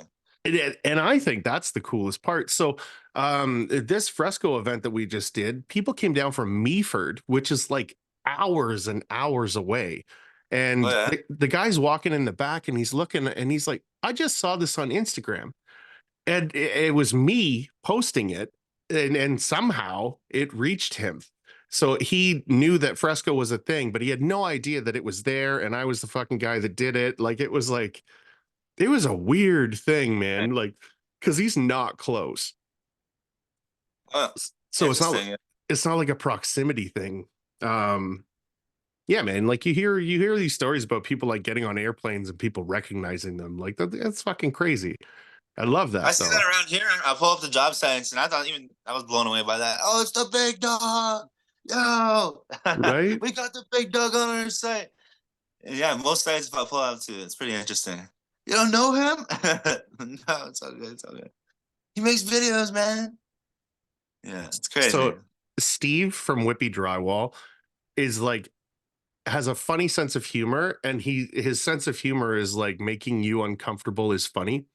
And I think that's the coolest part. So, this fresco event that we just did, people came down from Meaford, which is like hours and hours away. Oh And yeah. the guy's walking in the back and he's looking and he's like, I just saw this on Instagram. And it was me posting it, and somehow it reached him. So he knew that fresco was a thing, but he had no idea that it was there. And I was the fucking guy that did it. It was a weird thing, man. Like, because he's not close, Oh, so interesting. Yeah. it's not like a proximity thing. Um, yeah, man. Like you hear these stories about people like getting on airplanes and people recognizing them. Like that's fucking crazy. I love I that see that though. around here. I pull up the job sites, and I was blown away by that. Oh, it's the big dog. Yo, Right? we got the big dog on our site. And yeah, most sites if I pull out too, it's pretty interesting. You don't know him? No, it's all good. It's all good. He makes videos, man. Yeah, it's crazy. So Steve from Whippy Drywall is like has a funny sense of humor, and his sense of humor is like making you uncomfortable is funny.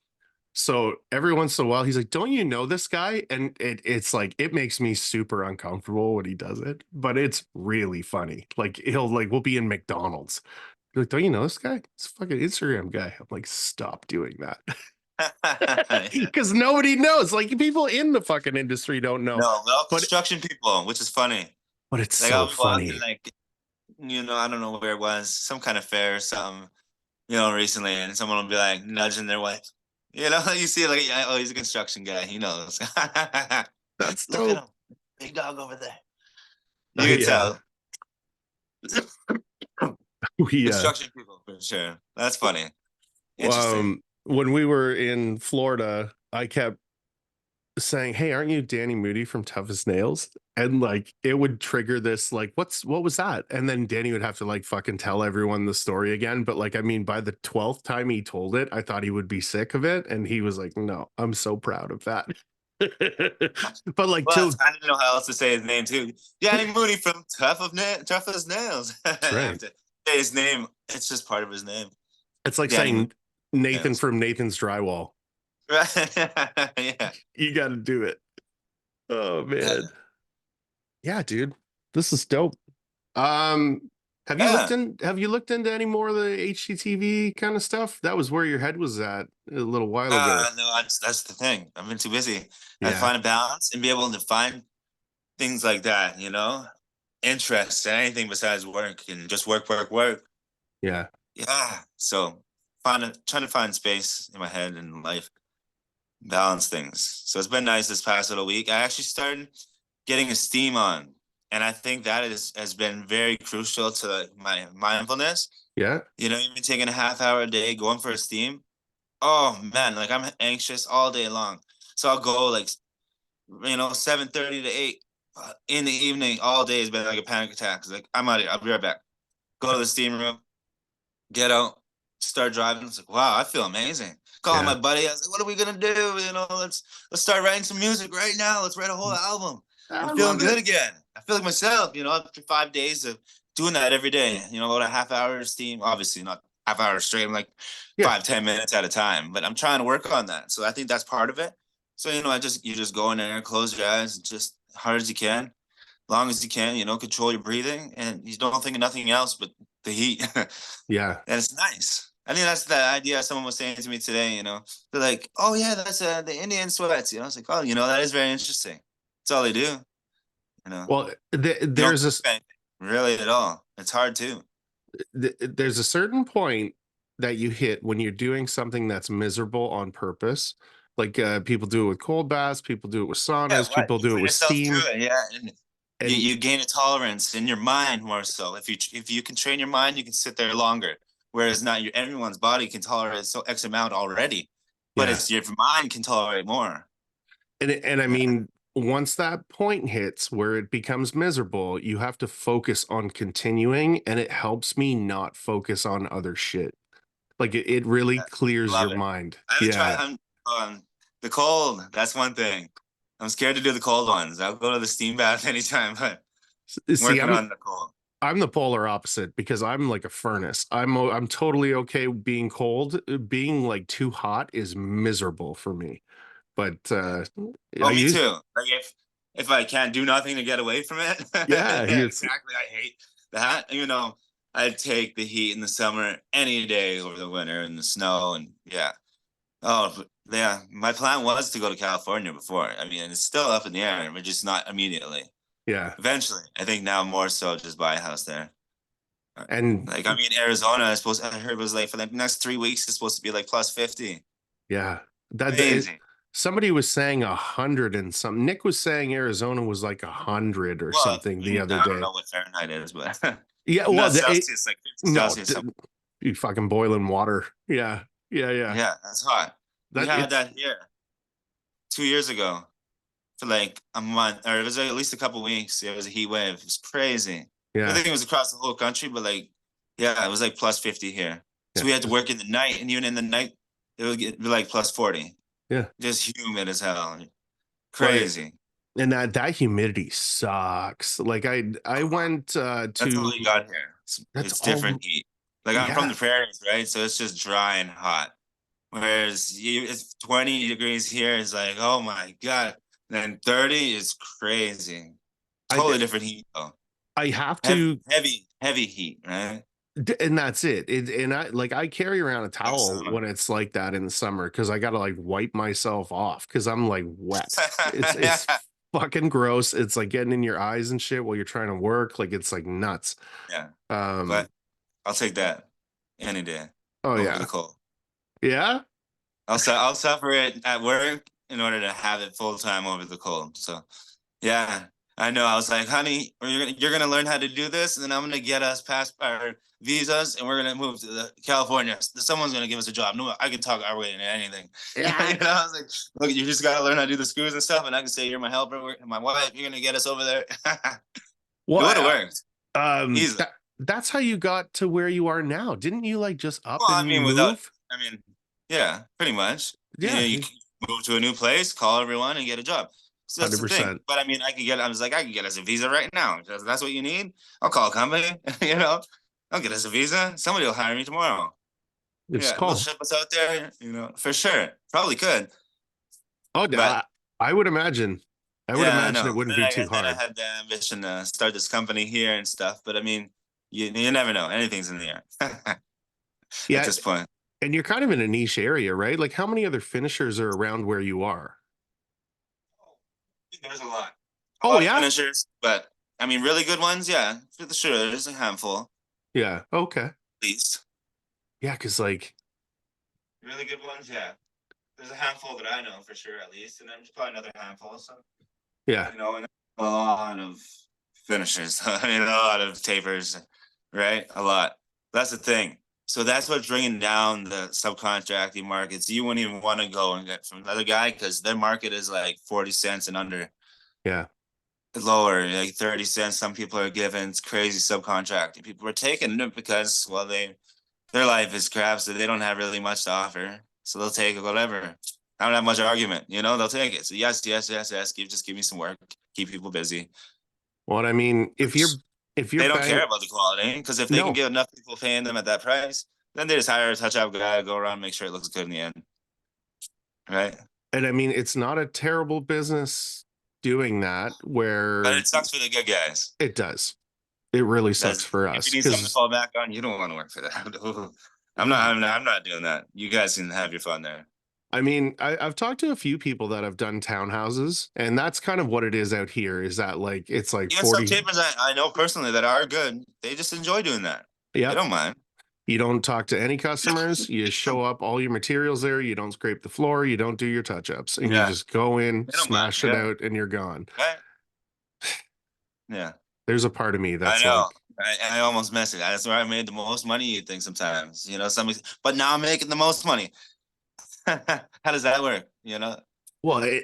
So every once in a while, he's like, "Don't you know this guy?" And it's like it makes me super uncomfortable when he does it, but it's really funny. Like we'll be in McDonald's. He's like, "Don't you know this guy? It's a fucking Instagram guy." I'm like, "Stop doing that," Yeah. because nobody knows. Like people in the fucking industry don't know, No, we're all but construction people, which is funny. it's Like so I'll be walking, funny. like, I don't know where it was, some kind of fair or something, recently, and someone will be like nudging their wife. You see, like, yeah, oh, he's a construction guy. He knows. That's Look at dope. him, big dog over there. You can Yeah, tell. we Construction people for sure. That's funny. Interesting. when we were in Florida I kept saying, "Hey, aren't you Danny Moody from Tough as Nails?" And like it would trigger this, like, what was that? And then Danny would have to like fucking tell everyone the story again. But like, I mean, by the 12th time he told it, I thought he would be sick of it. And he was like, "No, I'm so proud of that." But like Well, to I didn't know how else to say his name too. Danny Mooney from Tough as Nails. I that's have right. to say his name. It's just part of his name. It's like Danny Mooney. saying Nathan Nails. from Nathan's Drywall. Right. Yeah. You got to do it. Oh man. Yeah, dude. This is dope. Um, Yeah. have you looked into any more of the HGTV kind of stuff? That was where your head was at a little while ago. No, that's the thing. I've been too busy. I Yeah. find a balance and be able to find things like that, interest in anything besides work and just work, work, work. Yeah. Yeah. So trying to find space in my head and life, balance things. So it's been nice this past little week. I actually started getting a steam on. And I think that has been very crucial to my mindfulness. Yeah. Even taking a half hour a day, going for a steam. Oh man, like I'm anxious all day long. So I'll go like 7:30 to 8 in the evening all day has been like a panic attack. It's like I'm out of here. I'll be right back. Go to the steam room, get out, start driving. It's like, wow, I feel amazing. Call my Yeah. buddy. I was like, what are we gonna do? Let's start writing some music right now. Let's write a whole album. I'm I feeling love good it. again. I feel like myself, after 5 days of doing that every day, about a half hour of steam, obviously not half hour straight, I'm like Yeah. 5, 10 minutes at a time, but I'm trying to work on that. So I think that's part of it. So, you just go in there, close your eyes, just hard as you can, long as you can, control your breathing and you don't think of nothing else but the heat. Yeah. And it's nice. I think that's the idea someone was saying to me today, they're like, oh yeah, that's the Indian sweats. I was like, oh, that is very interesting. That's all they do. Well, You don't there's think this of anything really at all. It's hard too. there's a certain point that you hit when you're doing something that's miserable on purpose. Like people do it with cold baths, people do it with Yeah, saunas, right. people You do it put with yourself steam. through it, yeah, and you, And you gain a tolerance in your mind more so. If you can train your mind, you can sit there longer. Whereas not everyone's body can tolerate so X amount already, but yeah. it's your mind can tolerate more. And I Yeah, mean, once that point hits where it becomes miserable, you have to focus on continuing, and it helps me not focus on other shit. Like it really clears love your it. mind. I haven't tried. Yeah. The cold. That's one thing. I'm scared to do the cold ones. I'll go to the steam bath anytime, but See, working on the cold. I'm the polar opposite because I'm like a furnace. I'm totally okay being cold. Being like too hot is miserable for me. But I Oh, me use too. Like if I can't do nothing to get away from it, yeah, yeah, it's exactly. I hate that. I'd take the heat in the summer any day over the winter and the snow and yeah. Oh, yeah. My plan was to go to California before. I mean, it's still up in the air, but just not immediately. yeah. Eventually, I think now more so just buy a house there. And Like I mean, Arizona is supposed. I heard was like for the next 3 weeks, it's supposed to be like plus 50. yeah, Amazing. somebody was saying 100 and something. Nick was saying Arizona was like 100 or Well, something the other I don't day. know what Fahrenheit is, but Yeah, well, not Celsius, like 50 no, Celsius something. you fucking boiling water. Yeah, yeah, yeah. Yeah, that's hot. We That had it's that here 2 years ago for like a month, or it was like at least a couple weeks. It was a heat wave. It was crazy. I yeah, think it was across the whole country, but like, yeah, it was like plus 50 here. So yeah, we had to work in the night, and even in the night, it would be like plus 40. yeah. Just humid as hell. Well, Crazy. and that humidity sucks. Like I went That's all to you got here. that's It's different all. heat. Like I'm from Yeah, the prairies, right? So it's just dry and hot. Whereas it's 20 degrees here is like, oh my God. Then 30 is crazy. I Totally different heat though. I have Heavy, to, heavy, heavy heat, right? and that's it. And I carry around a Like towel summer. when it's like that in the summer because I gotta like wipe myself off because I'm like wet. It's fucking gross. It's like getting in your eyes and shit while you're trying to work. Like it's like nuts. Yeah, Um. but I'll take that any day Oh over the yeah. cold. Yeah. I'll suffer it at work in order to have it full time over the cold. So yeah. I know. I was like, honey, you're gonna learn how to do this, and then I'm gonna get us past our visas, and we're gonna move to California. Someone's gonna give us a job. No, I can talk our way into anything. Yeah. You know, I was like, look, you just gotta learn how to do the screws and stuff, and I can say you're my helper, my wife. You're gonna get us over there. It would have Well, worked easily. that's how you got to where you are now. Didn't you like just up Well, I and mean, without, move? I mean, yeah, pretty much. You know, Yeah, you move to a new place, call everyone, and get a job. So that's the thing. 100%. But I mean, I was like, I can get us a visa right now. That's what you need. I'll call a company. You know, I'll get us a visa. Somebody will hire me tomorrow. It's Yeah, they'll called. ship us out there. You know, for sure. Probably could. Oh, But I would imagine. I would yeah, I imagine it know. wouldn't be too Then I hard. had the ambition to start this company here and stuff. But I mean, you never know. Anything's in the air at Yeah, this point. and you're kind of in a niche area, right? Like, how many other finishers are around where you are? There's a lot. A Oh lot of yeah, finishers, but I mean, really good ones, yeah, for sure. There's a handful, yeah. Okay, at least. yeah, because like, Really good ones, yeah. There's a handful that I know for sure, at least, and then there's probably another handful. So yeah. and a lot of finishers. I mean, a lot of tapers, right? A lot. That's the thing. So that's what's bringing down the subcontracting markets. You wouldn't even want to go and get from another guy because their market is like 40 cents and under. Yeah. Lower, like 30 cents. Some people are giving. It's crazy subcontracting. People are taking it because, well, their life is crap, so they don't have really much to offer. So they'll take whatever. I don't have much argument, they'll take it. So yes, yes, yes, yes. Just give me some work, keep people busy. Well, I mean, if you're They don't care bang, about the quality because if they can no. get enough people paying them at that price, then they just hire a touch up guy, go around, make sure it looks good in the end, right? And I mean, it's not a terrible business doing that But where it sucks for the good guys. it does. It really sucks That's for if you us need something to because fall back on, you don't want to work for that. I'm not doing that. You guys can have your fun there. I mean, I've talked to a few people that have done townhouses, and that's kind of what it is out here. Is that like it's like Even some 40? tapers I know personally that are good, they just enjoy doing that. They Yep. don't mind. You don't talk to any customers. You show up all your materials there. You don't scrape the floor. You don't do your touch ups, and you Yeah, just go in, they don't mind. smash it Yeah, out, and you're gone. right. Yeah, There's a part of me I that's know. like, I almost messed it. That's where I made the most money. You think sometimes, but now I'm making the most money. How does that work? well, and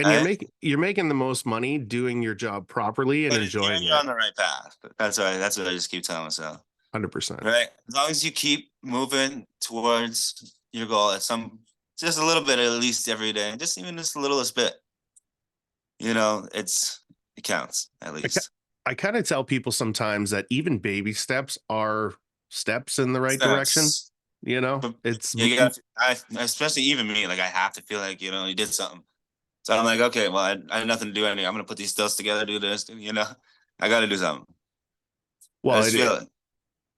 Right? you're making the most money doing your job properly and But it's enjoying you're it. on the right path. That's what I just keep telling myself. 100%. Right? As long as you keep moving towards your goal at just a little bit at least every day, just even just the littlest bit, it counts at I, least. I kind of tell people sometimes that even baby steps are steps in the right direction. Steps. But It's especially even me, like I have to feel like, you did something. So I'm like, okay, well, I have nothing to do. I'm going to put these stilts together, do this, I got to do something. I well, just feel it.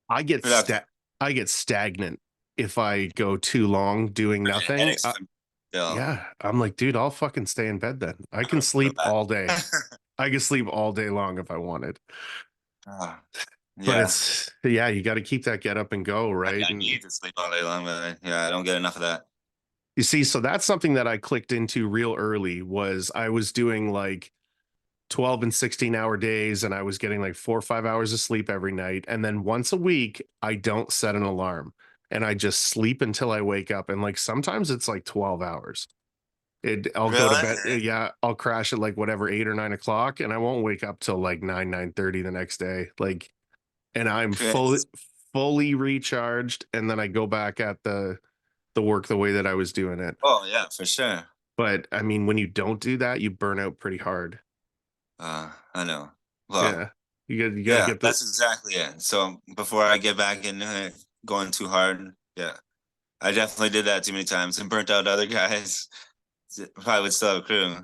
I get Productive. I get stagnant if I go too long doing nothing. Headaches still. Yeah, I'm like, dude, I'll fucking stay in bed then. I I'm can gonna feel sleep all day. that. I can sleep all day long if I wanted. Ah, But yeah. it's yeah, you got to keep that get up and go, right? I And need to sleep all day long, but I don't get enough of that. you see, so that's something that I clicked into real early was I was doing like 12 and 16-hour days and I was getting like 4 or 5 hours of sleep every night. And then once a week, I don't set an alarm and I just sleep until I wake up. And like sometimes it's like 12 hours. I'll go to Really? bed. Yeah, I'll crash at like whatever 8 or 9 o'clock, and I won't wake up till like 9:30 the next day. Like, and I'm Chris. fully recharged, and then I go back at the work the way that I was doing it. Oh yeah, for sure. But I mean, when you don't do that, you burn out pretty hard. I know. Well, Yeah, you got to yeah, get the that's exactly it. So before I get back in going too hard, yeah, I definitely did that too many times and burnt out other guys. Probably would still have a crew.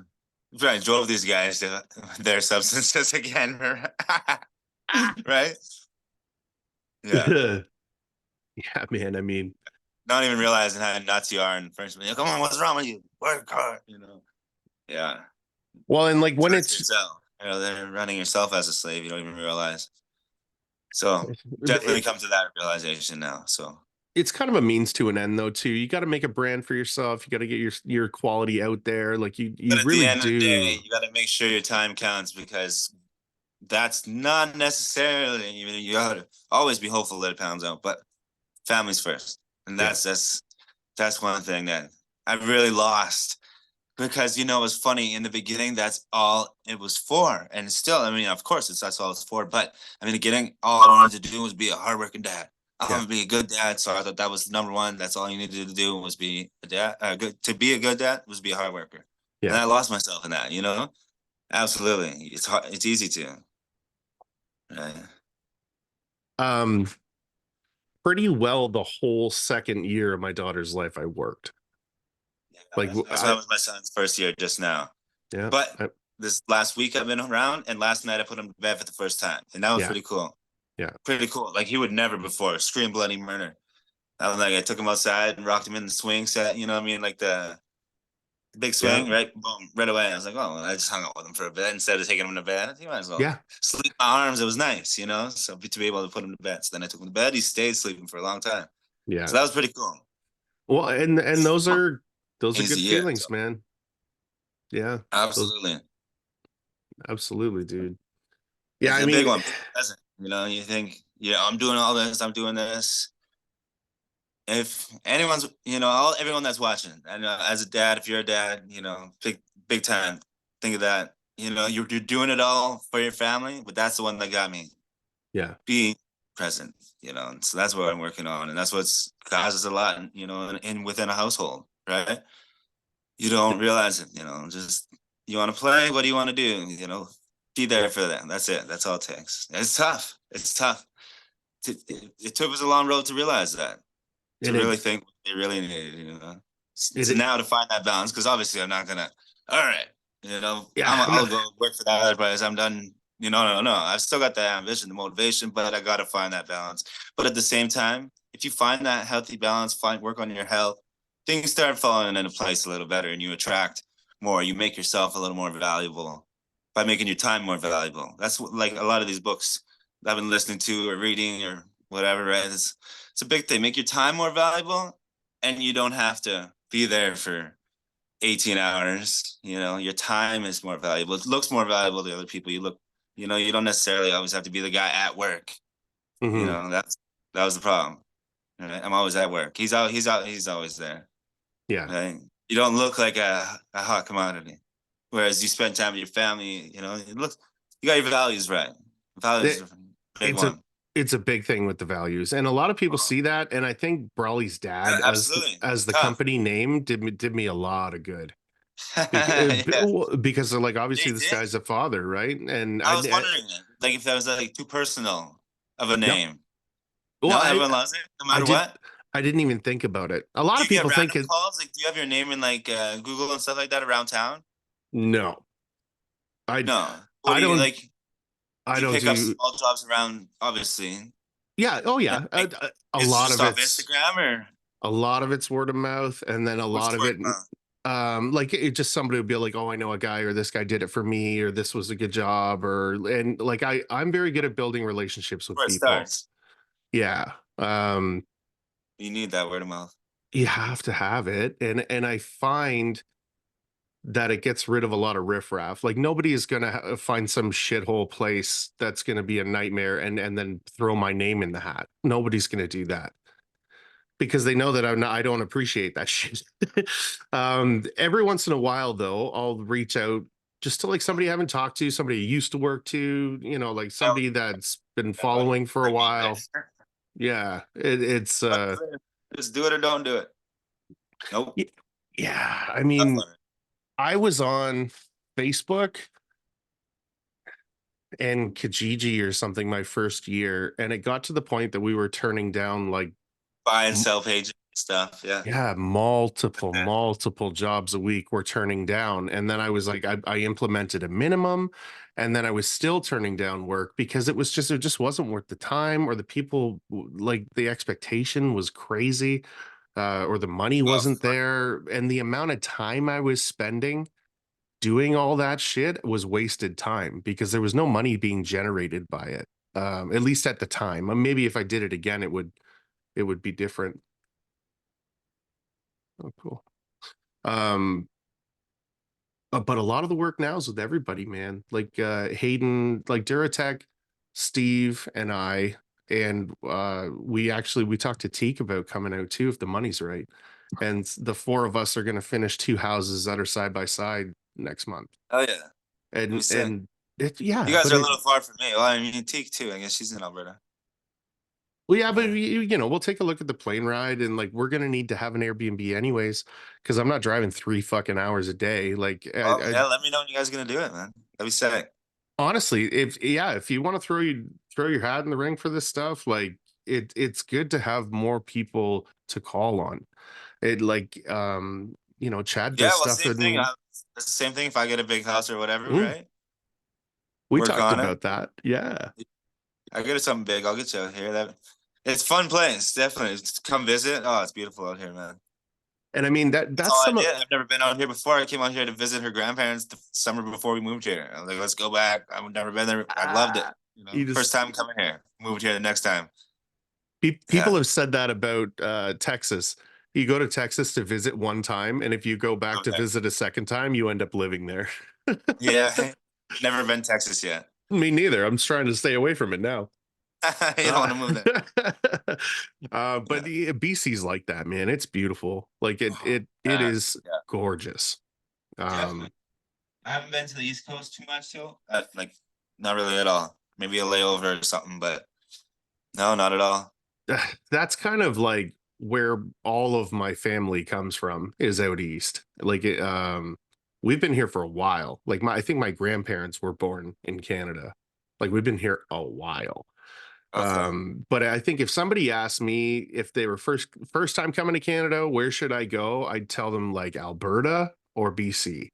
Probably drove these guys to their substances again, right? Yeah. yeah, man. I mean, Not even realizing how nuts you are in first. Like, come on, what's wrong with you? Work hard. Yeah. well, and like when That's it's yourself. They're running yourself as a slave. You don't even realize. So definitely come to that realization now. So it's kind of a means to an end though too. You got to make a brand for yourself. You got to get your quality out there. Like you But at the really end of the day, do. you got to make sure your time counts because that's not necessarily, you got to always be hopeful that it pounds out, but families first. And Yeah. that's one thing that I really lost because it was funny in the beginning. That's all it was for, and still, I mean, of course, that's all it's for. But I mean, getting all I wanted to do was be a hardworking dad. I Yeah. want to be a good dad, so I thought that was number one. That's all you needed to do was be a dad. Good to be a good dad was be a hard worker, and Yeah. I lost myself in that. Absolutely, it's hard. It's easy to. Right? Um, pretty well the whole second year of my daughter's life, I worked. Yeah, Like that's why it was my son's first year just now. yeah, But I, this last week I've been around, and last night I put him to bed for the first time, and that was yeah, pretty cool. yeah, Pretty cool. Like he would never before scream bloody murder. I was like, I took him outside and rocked him in the swing set. You know what I mean? Like the big yeah, swing, right? Boom, right away. I was like, oh, I just hung out with him for a bit instead of taking him to bed. You might as well yeah, sleep in my arms. It was nice. So to be able to put him to bed. So then I took him to bed. He stayed sleeping for a long time. yeah. So that was pretty cool. Well, and those are Easy good year. feelings, So man. Yeah, those absolutely. absolutely, dude. Yeah, It's I a big mean, one. Being present. You think, yeah, I'm doing all this, I'm doing this. If anyone's, everyone that's watching, and as a dad, if you're a dad, big time, think of that. You're doing it all for your family, but that's the one that got me. yeah, Being present, and so that's what I'm working on, and that's what's causes a lot, in within a household, right? You don't realize it, just you want to play, what do you want to do? Be there for them. That's it. That's all it takes. It's tough. It's tough. It took us a long road to realize that, to and really think what they really needed, So it now to find that balance, because obviously I'm not gonna, all right, yeah, I'll go work for that other place. I'm done. No. I've still got the ambition, the motivation, but I got to find that balance. But at the same time, if you find that healthy balance, work on your health, things start falling into place a little better, and you attract more. You make yourself a little more valuable by making your time more valuable. That's what, like a lot of these books that I've been listening to or reading or whatever, right? It's a big thing. Make your time more valuable, and you don't have to be there for 18 hours. Your time is more valuable. It looks more valuable to other people. You don't necessarily always have to be the guy at work. mhm, That was the problem. Right? I'm always at work. He's out. He's out. He's always there. yeah. Right? You don't look like a hot commodity. Whereas you spend time with your family. It looks you got your values right. Values It, are a big it's a one. it's a big thing with the values, and a lot of people Uh-huh. see that. And I think Brawley's Yeah, dad, absolutely. as It's the tough. company name, did me a lot of good. Yeah. Because like They obviously this did. guy's a father, right? And I was wondering that, like if that was like too personal of a no, name. well No, everyone loves it, no I matter did what. I didn't even think about it. A lot Do of you get people think random it. calls? Like, do you have your name in like Google and stuff like that around town? No, I No. What I do you don't like? I Do you don't pick up do. small jobs around? Obviously, Yeah, oh yeah. yeah, Like, a is it lot just of off it's Instagram or word of mouth, and then a what's lot the of word? it like it just somebody would be like, oh, I know a guy, or this guy did it for me, or this was a good job, or and like I'm very good at building relationships with Where it people. starts. Yeah. You need that word of mouth. You have to have it, and I find that it gets rid of a lot of riffraff. Like nobody is gonna find some shithole place that's gonna be a nightmare and then throw my name in the hat. Nobody's gonna do that because they know that I don't appreciate that shit. Every once in a while, though, I'll reach out just to like somebody I haven't talked to, somebody I used to work to, like Now, somebody that's been that one following for a for me, while. right? Yeah, it's Just do it or don't do it. Nope. y- yeah. I Tough mean, on it. I was on Facebook and Kijiji or something my first year, and it got to the point that we were turning down like Buy and sell pages and stuff. Yeah. yeah, multiple jobs a week we're turning down. And then I was like, I implemented a minimum, and then I was still turning down work because it just wasn't worth the time, or the people like the expectation was crazy, or the money Tough. wasn't there. And the amount of time I was spending doing all that shit was wasted time because there was no money being generated by it. At least at the time. Maybe if I did it again, it would be different. Oh, cool. Um, but a lot of the work now is with everybody, man. Like Hayden, like Duratech, Steve, and I, and we talked to Teak about coming out too if the money's right. And the four of us are going to finish two houses that are side by side next month. Oh yeah, that'd be And sick. You yeah, guys but are a little far from me. Well, I mean, Teak too. I guess she's in Alberta. well, yeah, but Yeah. we'll take a look at the plane ride, and like we're gonna need to have an Airbnb anyways, because I'm not driving 3 fucking hours a day. Like, Well, yeah. Let me know when you guys are gonna do it, man. That'd be sick. honestly, if you want to throw your hat in the ring for this stuff, like it's good to have more people to call on. It like Chad Yeah. does Well, stuff same thing. and It's the same thing if I get a big house or whatever, mm, right? we Work talked on it. about that. Yeah. I get something big. I'll get you out here. That it's fun place. Definitely. Just come visit. Oh, it's beautiful out here, man. And I mean That's that's all I some of did. I've never been out here before. I came out here to visit her grandparents the summer before we moved here. I was like, let's go back. I've never been there. I loved it. ah, You you know, first just time coming here. Moved here the next time. people Yeah. have said that about Texas. You go to Texas to visit one time, and if you go back to Okay. visit a second time, you end up living there. Yeah. Never been Texas yet. Me neither. I'm just trying to stay away from it now. You don't Uh, want to move there. but Yeah. yeah, BC's like that, man. It's beautiful. Like it Uh, is yeah. gorgeous. Definitely. Um, I haven't been to the East Coast too much, too. Like, not really at all. Maybe a layover or something, but no, not at all. that's kind of like where all of my family comes from is out east. We've been here for a while. Like I think my grandparents were born in Canada. Like we've been here a while. Okay. But I think if somebody asked me if they were first time coming to Canada, where should I go? I'd tell them like Alberta or BC.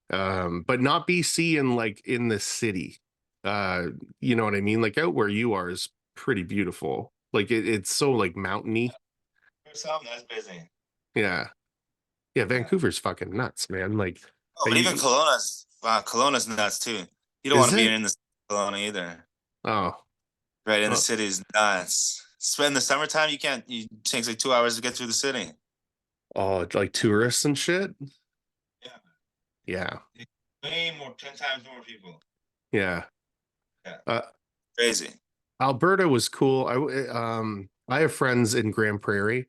But not BC in like in the city. You know what I mean? Like out where you are is pretty beautiful. Like it's so like mountainy. For some, that's busy. Yeah. Yeah, Yeah. Vancouver's fucking nuts, man. Like Oh, but even you, Kelowna's wow, Kelowna's nuts too. You don't want is to be it? in the Kelowna either. Oh, Right in the oh, city is nuts. In the summertime, you can't. You it takes like 2 hours to get through the city. oh, like tourists and shit. Yeah, Yeah. way more, 10 times more people. Yeah. Yeah, Uh, crazy. Alberta was cool. I have friends in Grand Prairie.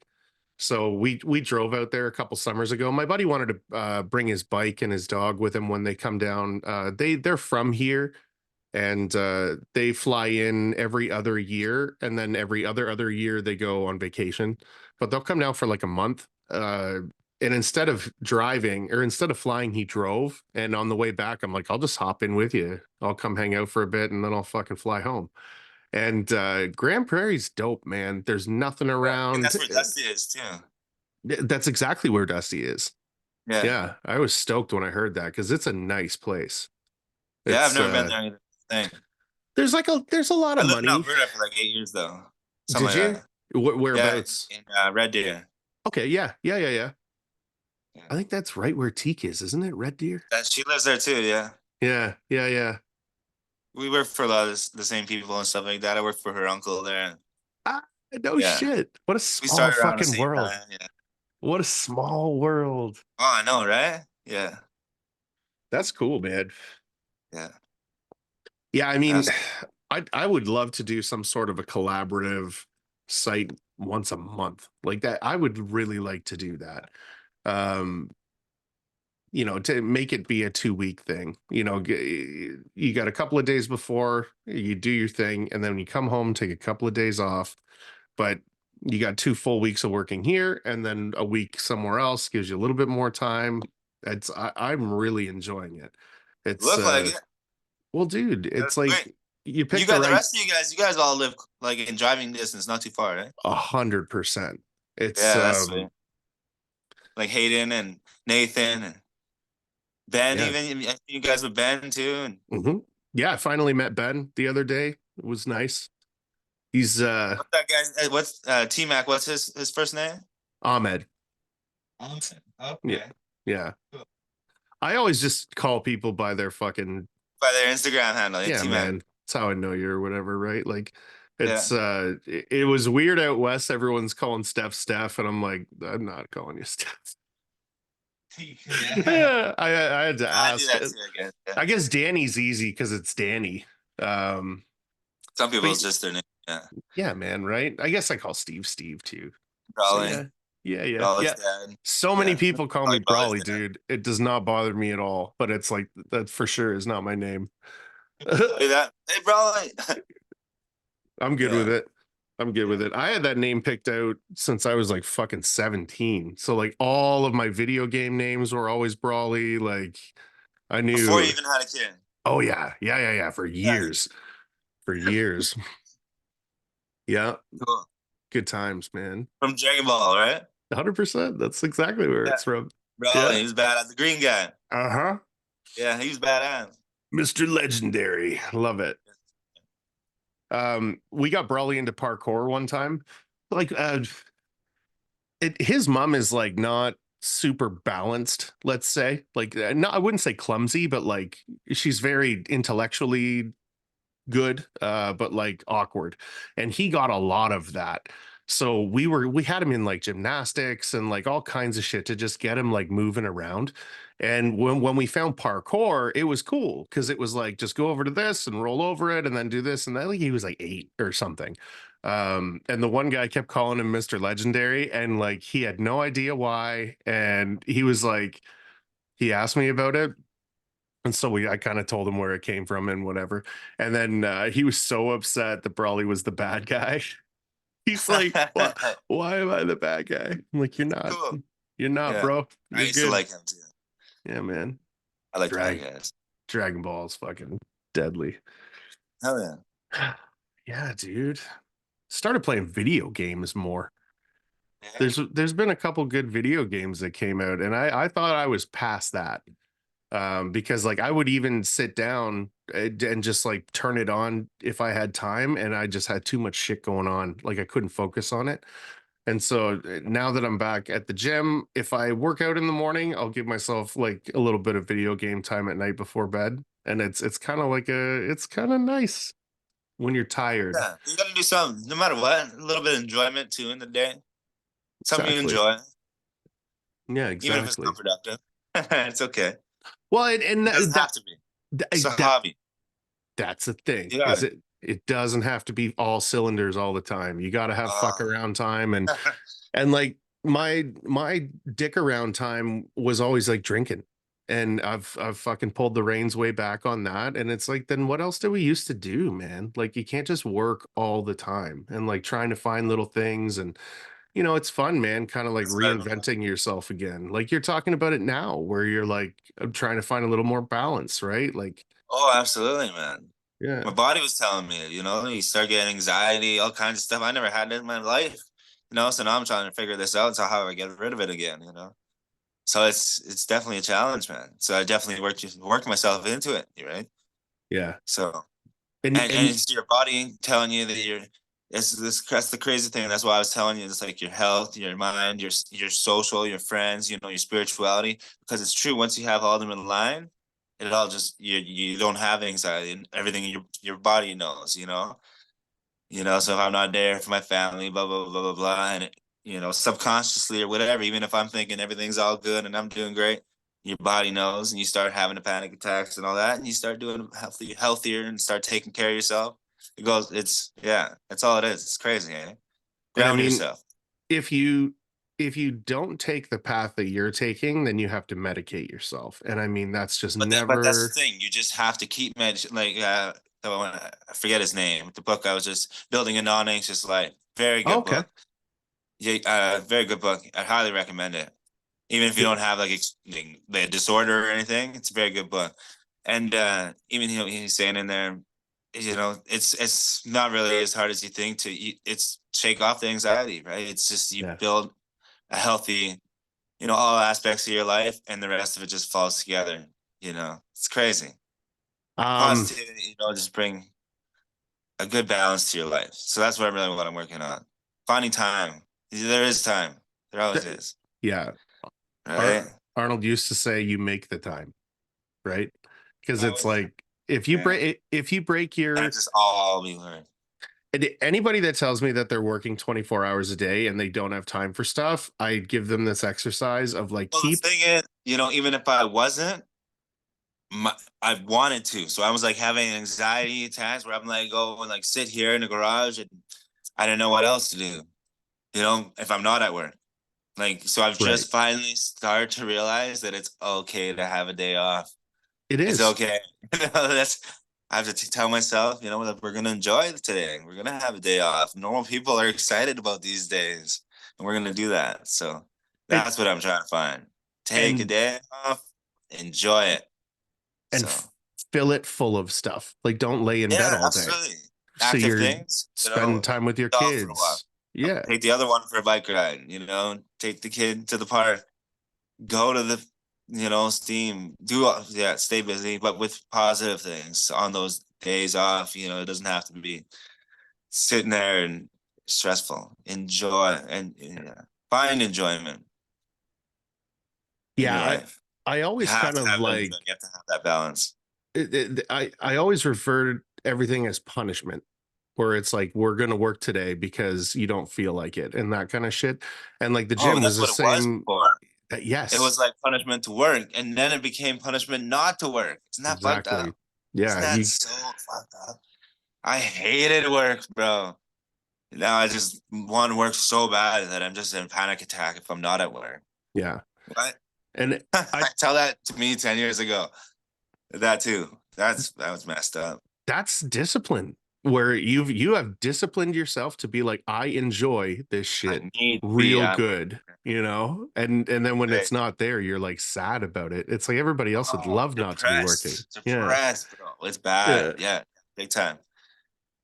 So we drove out there a couple summers ago. My buddy wanted to bring his bike and his dog with him when they come down. They're from here and they fly in every other year, and then every other year they go on vacation. But they'll come down for like a month. And instead of flying, he drove. And on the way back, I'm like, I'll just hop in with you. I'll come hang out for a bit, and then I'll fucking fly home. And Grand Prairie's dope, man. There's nothing Yeah, I think around. that's where Dusty is too. That's exactly where Dusty is. Yeah, Yeah, I was stoked when I heard that because it's a nice place. yeah. I've It's never been there either. Thing. there's a lot I of lived in money. Alberta for like 8 years though, something Did like you? that. Yeah, Whereabouts? in Red Deer. Okay, yeah. Yeah. I think that's right where Teak is, isn't it? Red Deer? She lives there too. Yeah, Yeah. we work for a lot of the same people and stuff like that. I work for her uncle there. Ah, no Yeah, shit. What a we small started around the fucking same world. time. Yeah. What a small world. Oh, I know, right? Yeah, That's cool, man. yeah. Yeah, I mean, That's I would love to do some sort of a collaborative site once a month like that. I would really like to do that. Um, to make it be a 2 week thing. You got a couple of days before you do your thing, and then when you come home, take a couple of days off. But you got 2 full weeks of working here, and then a week somewhere else gives you a little bit more time. I'm really enjoying it. It's look like it. well, dude, That's it's great. like you You pick the got the right rest of you guys. You guys all live like in driving distance, not too far, right? 100%. It's Yeah, that's sweet. Like Hayden and Nathan and Ben. yeah. Even I think you guys with Ben too. And hmm Yeah, I finally met Ben the other day. It was nice. He's what's that guy's? What's T Mac? What's his first name? Ahmed. Yeah. Okay. Yeah. Cool. I always just call people by their fucking By their Instagram handle, yeah, T Mac. man. That's how I know you or whatever, right? Like Yeah. It was weird out west. Everyone's calling Steph, and I'm like, I'm not calling you Steph. Yeah. Yeah, I had to I do ask. that too, I guess. Yeah. I guess Danny's easy because it's Danny. Um, Some but people it's just their name. Yeah. yeah, man, right? I guess I call Steve too. So Brawley. yeah, yeah, yeah, Brawley's yeah. dad. So many Yeah. people call me Like Brawley's Brawley, dad. dude. It does not bother me at all. But it's like that for sure is not my name. People tell you that. Hey, Brawley. I'm good with Yeah. it. I'm good with Yeah. it. I had that name picked out since I was like fucking 17. So like all of my video game names were always Brawley. Like I Before you knew, even had a kid. oh yeah, yeah, yeah, yeah, for Yeah. years. For years. Yeah. Cool. Good times, man. From Dragon Ball, right? 100%. That's exactly where Yeah. it's from. Brawley, Yeah. he was badass. The green guy. Uh-huh. Yeah, he was badass. Mr. Legendary. Love it. We got Brawley into parkour one time. Like his mom is like not super balanced, let's say. Like no, I wouldn't say clumsy, but like she's very intellectually good, but like awkward. And he got a lot of that. So we had him in like gymnastics and like all kinds of shit to just get him like moving around. And when we found parkour, it was cool because it was like just go over to this and roll over it and then do this. And I think he was like 8 or something. And the one guy kept calling him Mr. Legendary, and like he had no idea why. And he was like, he asked me about it, and so I kind of told him where it came from and whatever. And then he was so upset that Brawley was the bad guy. He's like, why am I the bad guy? I'm like, you're not. Cool. You're not, Yeah. bro. I You're used to good. like him too. Yeah, man. I like bad Drag guys. Dragon Ball is fucking deadly. Hell yeah. Yeah, dude. Started playing video games more. Yeah. There's been a couple good video games that came out, and I thought I was past that. Because like I would even sit down and just like turn it on if I had time, and I just had too much shit going on, like I couldn't focus on it. And so now that I'm back at the gym, if I work out in the morning, I'll give myself like a little bit of video game time at night before bed, and it's kind of like it's kind of nice when you're tired. Yeah. You gotta do something, no matter what. A little bit of enjoyment too in the day. Something you Exactly. enjoy, Yeah, even if it's exactly. not productive. It's okay. Well, and It doesn't have to be. It's a that hobby. that's the thing, You got is it. it doesn't have to be all cylinders all the time. You got to have fuck Uh, around time. And like my dick around time was always like drinking. And I've fucking pulled the reins way back on that. And it's like, then what else do we used to do, man? Like you can't just work all the time, and like trying to find little things. And it's fun, man, kind of like it's better. reinventing yourself again. Like you're talking about it now where you're like trying to find a little more balance, right? Like, Oh, absolutely, man. yeah, My body was telling me, you start getting anxiety, all kinds of stuff. I never had it in my life, so now I'm trying to figure this out. So how do I get rid of it again? So it's definitely a challenge, man. So I definitely worked myself into it, right? yeah. So and And it's your body telling you that that's the crazy thing. That's why I was telling you it's like your health, your mind, your social, your friends, your spirituality. Because it's true, once you have all them in line, it all just you don't have anxiety and everything your body knows. So if I'm not there for my family, blah blah blah blah blah, and subconsciously or whatever, even if I'm thinking everything's all good and I'm doing great, your body knows, and you start having the panic attacks and all that, and you start doing healthier and start taking care of yourself. That's all it is. It's crazy, eh? I Ground mean, yourself. if you don't take the path that you're taking, then you have to medicate yourself. And I mean, that's just But that's the never. thing. You just have to keep like I forget his name. The book I was just building a non-anxious life. Very Oh, good okay. book. Yeah, very good book. I highly recommend it. Even if you Yeah. don't have like the disorder or anything, it's a very good book. And even he's saying in there, it's not really as hard as you think it's shake off the anxiety, right? It's just you Yeah. build a healthy, all aspects of your life, and the rest of it just falls together. It's crazy. Um, Positivity, just bring a good balance to your life. So that's what I'm working on. Finding time. There is time. There always is. yeah. Right? Arnold used to say, "You make the time," right? Because Oh, it's yeah. like if you Yeah. break And it's just all we learn. Anybody that tells me that they're working 24 hours a day and they don't have time for stuff, I give them this exercise of like Well, the keep thing is, even if I wasn't, I wanted to. So I was like having anxiety attacks where I'm like, go and like sit here in the garage and I don't know what else to do, if I'm not at work. Like, so I've right. just finally started to realize that it's okay to have a day off. It It's is. okay. That's I have to tell myself, that we're gonna enjoy it today. We're gonna have a day off. Normal people are excited about these days, and we're gonna do that. So It that's what I'm trying to find. Take a and day off, enjoy it. and So fill it full of stuff. Like don't lay in bed yeah, all day. absolutely. So Active you're things, spend time with your off for a while. kids. Yeah. Take the other one for a bike ride, take the kid to the park, go to the, steam, stay busy, but with positive things on those days off. It doesn't have to be sitting there and stressful. Enjoy and find enjoyment in Yeah, your life. I You always have kind to of have like enjoyment. You have to have that balance. I always refer everything as punishment, where it's like we're gonna work today because you don't feel like it and that kind of shit. And like the Oh, gym was that's the what it was same. before. It Yes, was like punishment to work, and then it became punishment not to work. Isn't that fucked exactly. up? Isn't Yeah, that you so fucked up? I hated work, bro. Now I just want to work so bad that I'm just in a panic attack if I'm not at work. yeah. What? And I Tell that to me 10 years ago. That too. That was messed up. that's discipline where you have disciplined yourself to be like I enjoy this I shit need to be real at work. good, and then when Right. it's not there you're like sad about it. It's like everybody else would Oh, love not to be working. Yeah. depressed, bro. It's Yeah. bad. Yeah, big time.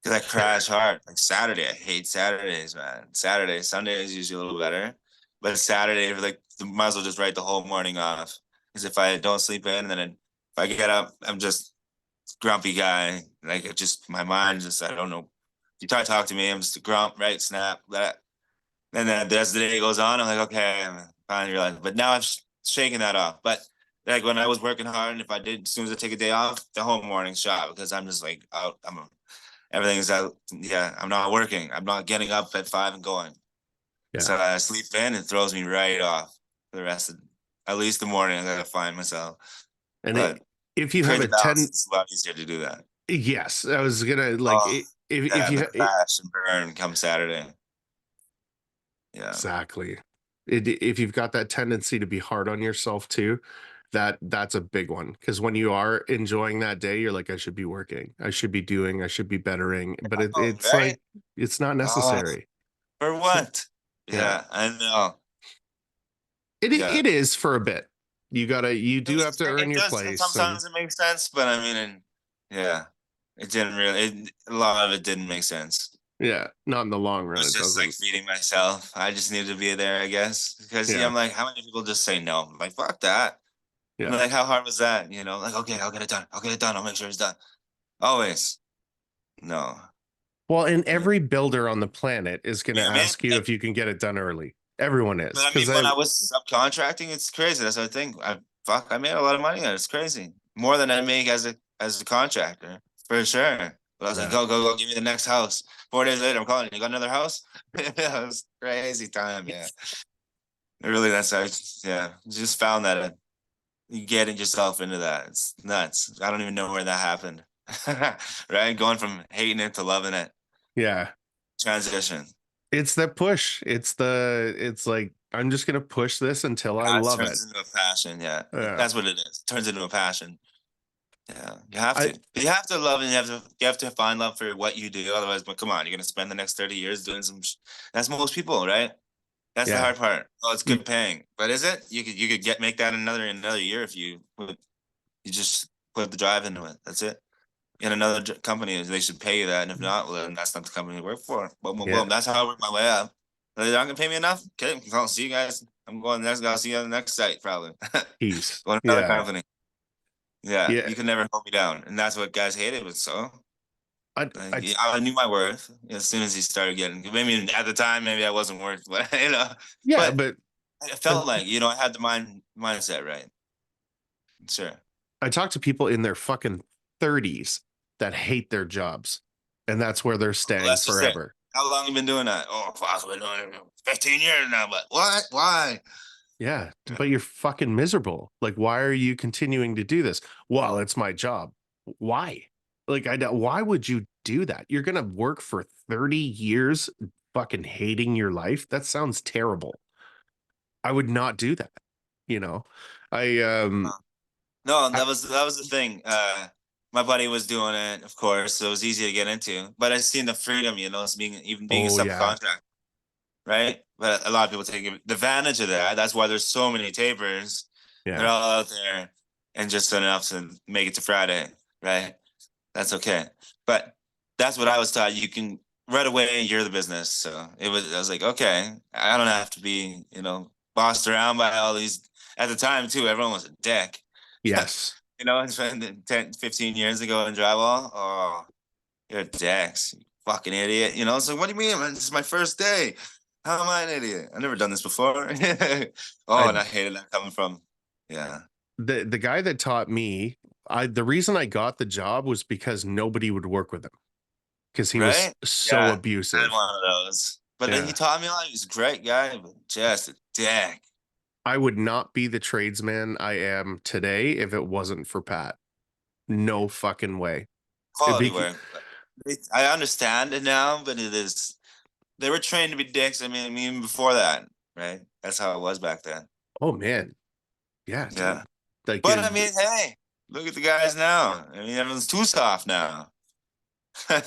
Because I crash hard. Like Saturday, I hate Saturdays, man. Saturday, Sunday is usually a little better, but Saturday, like, might as well just write the whole morning off. Because if I don't sleep in, then if I get up, I'm just grumpy guy. Like, it just my mind just I don't know. If you try to talk to me, I'm just a grump, right? Snap, that. And then as the day goes on, I'm like, okay, I'm finally realizing. But now I've shaken that off. But like when I was working hard, and if I did, as soon as I take a day off, the whole morning shot because I'm just like out. Everything's out. Yeah, I'm not working. I'm not getting up at 5 and going. Yeah. So I sleep in and throws me right off for the rest of at least the morning. I gotta find myself. And But if you have create a the balance, 10, it's a lot easier to do that. yes, I was gonna like Oh, if yeah, you the crash and burn come Saturday. Yeah. exactly. If you've got that tendency to be hard on yourself too, that's a big one because when you are enjoying that day, you're like, I should be working, I should be doing, I should be bettering, but Oh, it's right? like it's not Oh, necessary. for So what? yeah, Yeah, I know. it Yeah. is for a bit. You do have to earn It your does. place, and Sometimes it makes sense, but I mean, yeah, it didn't really. A lot of it didn't make sense. yeah, not in the long It run, was it just like doesn't. feeding myself. I just needed to be there, I guess, because Yeah, I'm like, how many people just say no? I'm like, fuck that. I'm yeah. like, how hard was that? Like, okay, I'll get it done. I'll get it done. I'll make sure it's done. Always. No. Well, and Yeah. every builder on the planet is going to Yeah, man. ask you if you can get it done early. Everyone But is I mean, because when I I was subcontracting, it's crazy. That's what I think. I made a lot of money on it. It's crazy. More than I make as a contractor, for sure. But I was like, yeah. go, go, go, give me the next house. 4 days later, I'm calling. You got another house? It was crazy time, yeah. Really, yeah. Just found that you getting yourself into that. It's nuts. I don't even know where that happened. Right? Going from hating it to loving it. Yeah. Transition. It's that push. It's like I'm just gonna push this until I Yeah, it love it. turns into a passion. Yeah. Yeah. That's what it is. It turns into a passion. Yeah. You have I to. You have to love it. You have to find love for what you do. Otherwise, but come on, you're gonna spend the next 30 years doing that's most people, right? That's the yeah. hard part. Oh, it's You, good paying. But is it? You could make that another year if you just put the drive into it. That's it. In another company, they should pay you that. And if not, well, then that's not the company you work for. Boom, boom, yeah. boom. That's how I work my way up. They're not gonna pay me enough. Okay, I'll see you guys. I'm going next. I'll see you on the next site, probably. Peace. Going to another Yeah. company. Yeah, Yeah. you can never hold me down, and that's what guys hated. Was so I yeah, I knew my worth as soon as he started getting. Maybe at the time, maybe I wasn't worth, but yeah, but but it uh, felt like I had the mindset right. Sure. I talk to people in their fucking 30s that hate their jobs. and that's where they're Well, staying that's just it. forever. How long you been doing that? Oh, fuck, I've been doing it 15 years now. But what? Why? Yeah, but you're fucking miserable. Like, why are you continuing to do this? Well, it's my job. Why? Like, I don't, why would you do that? You're gonna work for 30 years fucking hating your life. That sounds terrible. I would not do that. You know, I No, I, that was the thing. My buddy was doing it, of course, so it was easy to get into. But I seen the freedom, it's being a oh yeah, subcontract, right? But a lot of people take advantage of that. That's why there's so many tapers. They're yeah, all out there and just enough to make it to Friday, right? That's okay. But that's what I was taught. You can right away, you're the business. So I was like, okay, I don't have to be, bossed around by all these. At the time, too, everyone was a dick. yes, I spent 10, 15 years ago in drywall. Oh, you're a dick, you fucking idiot. So what do you mean, man? This is my first day. How am I an idiot? I've never done this before. Oh, I and I hated that coming from, yeah. the guy that taught me, the reason I got the job was because nobody would work with him because he was Right? so Yeah. I had abusive. one of those. But then he Yeah. taught me a lot. He was a great guy, but just a dick. I would not be the tradesman I am today if it wasn't for Pat. No fucking way. It'd Quality be, work. I understand it now, but it is they were trained to be dicks. I mean before that, right? That's how it was back then. oh man. Yeah, Yeah. dude. Like But I mean, hey, look at the guys now. I mean, everyone's too soft now. I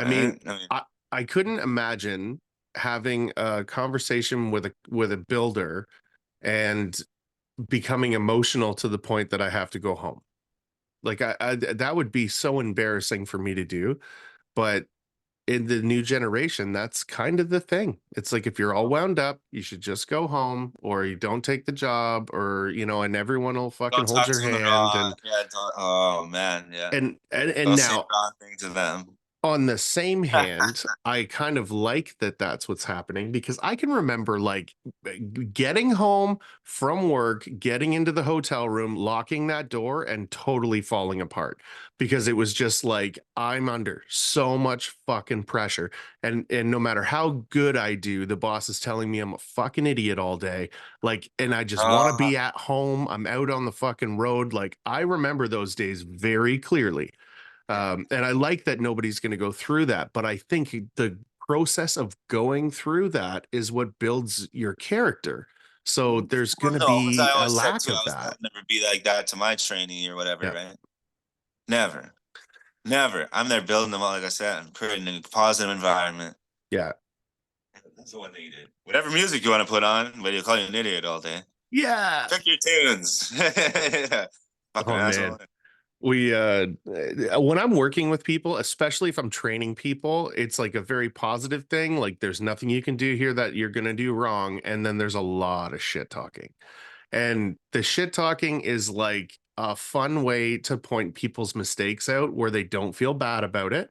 mean, Right? I mean, I couldn't imagine having a conversation with a builder and becoming emotional to the point that I have to go home. Like I that would be so embarrassing for me to do. But in the new generation, that's kind of the thing. It's like if you're all wound up, you should just go home or you don't take the job or and everyone will fucking don't hold talk your to them at hand all. Yeah, oh man, yeah. and Don't say now the wrong thing to them. on the same hand, I kind of like that that's what's happening because I can remember like getting home from work, getting into the hotel room, locking that door, and totally falling apart because it was just like I'm under so much fucking pressure. And no matter how good I do, the boss is telling me I'm a fucking idiot all day. Like, and I just want to Uh, be at home. I'm out on the fucking road. Like, I remember those days very clearly. yeah. And I like that nobody's going to go through that, but I think the process of going through that is what builds your character. So there's going Well, to no, as I be a always said lack too, of I that. would never be like that to my trainee or whatever, Yeah. right? Never, never. I'm there building them all, like I said. I'm creating a positive environment. Yeah. That's the one thing you did. Whatever music you want to put on, but you'll call you an idiot all day. Yeah. Pick your tunes. Yeah. Fucking Oh man. asshole. We when I'm working with people, especially if I'm training people, it's like a very positive thing. Like there's nothing you can do here that you're going to do wrong. And then there's a lot of shit talking. And the shit talking is like a fun way to point people's mistakes out where they don't feel bad about it.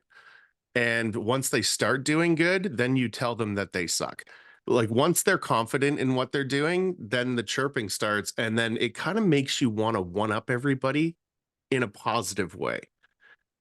And once they start doing good, then you tell them that they suck. Like once they're confident in what they're doing, then the chirping starts. And then it kind of makes you want to one up everybody in a positive way.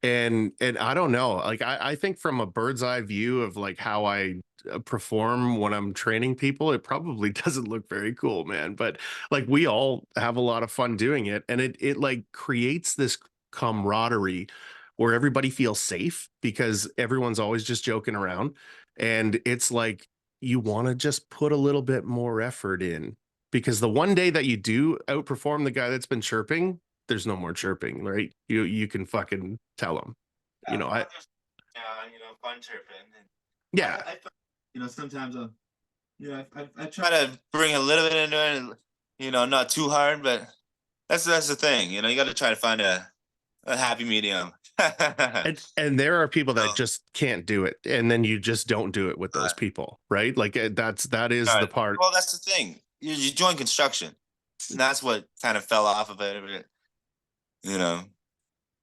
And I don't know, like I think from a bird's eye view of like how I perform when I'm training people, it probably doesn't look very cool, man. But like we all have a lot of fun doing it, and it like creates this camaraderie where everybody feels safe because everyone's always just joking around, and it's like you want to just put a little bit more effort in because the one day that you do outperform the guy that's been chirping, there's no more chirping, right? You can fucking tell them. Yeah, I fun chirping. And yeah, sometimes I try to bring a little bit into it, not too hard, but that's the thing. You got to try to find a happy medium. and there are people that So, just can't do it, and then you just don't do it with those uh, people, right? Like that is the part. well, that's the thing. You join construction, and that's what kind of fell off of it. You know.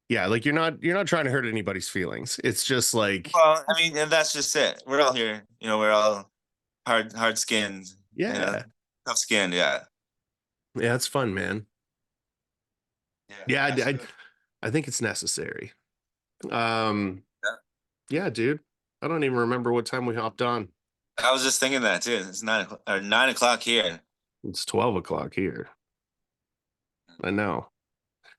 Yeah, like you're not trying to hurt anybody's feelings. It's just like Well, I mean, and that's just it. We're all here. We're all hard skinned. You know, yeah, tough skinned. Yeah. yeah, it's fun, man. Yeah. Yeah, That's good. I think it's necessary. Um, Yeah. Yeah, dude. I don't even remember what time we hopped on. I was just thinking that too. It's 9 o'clock here. It's 12 o'clock here. I know. A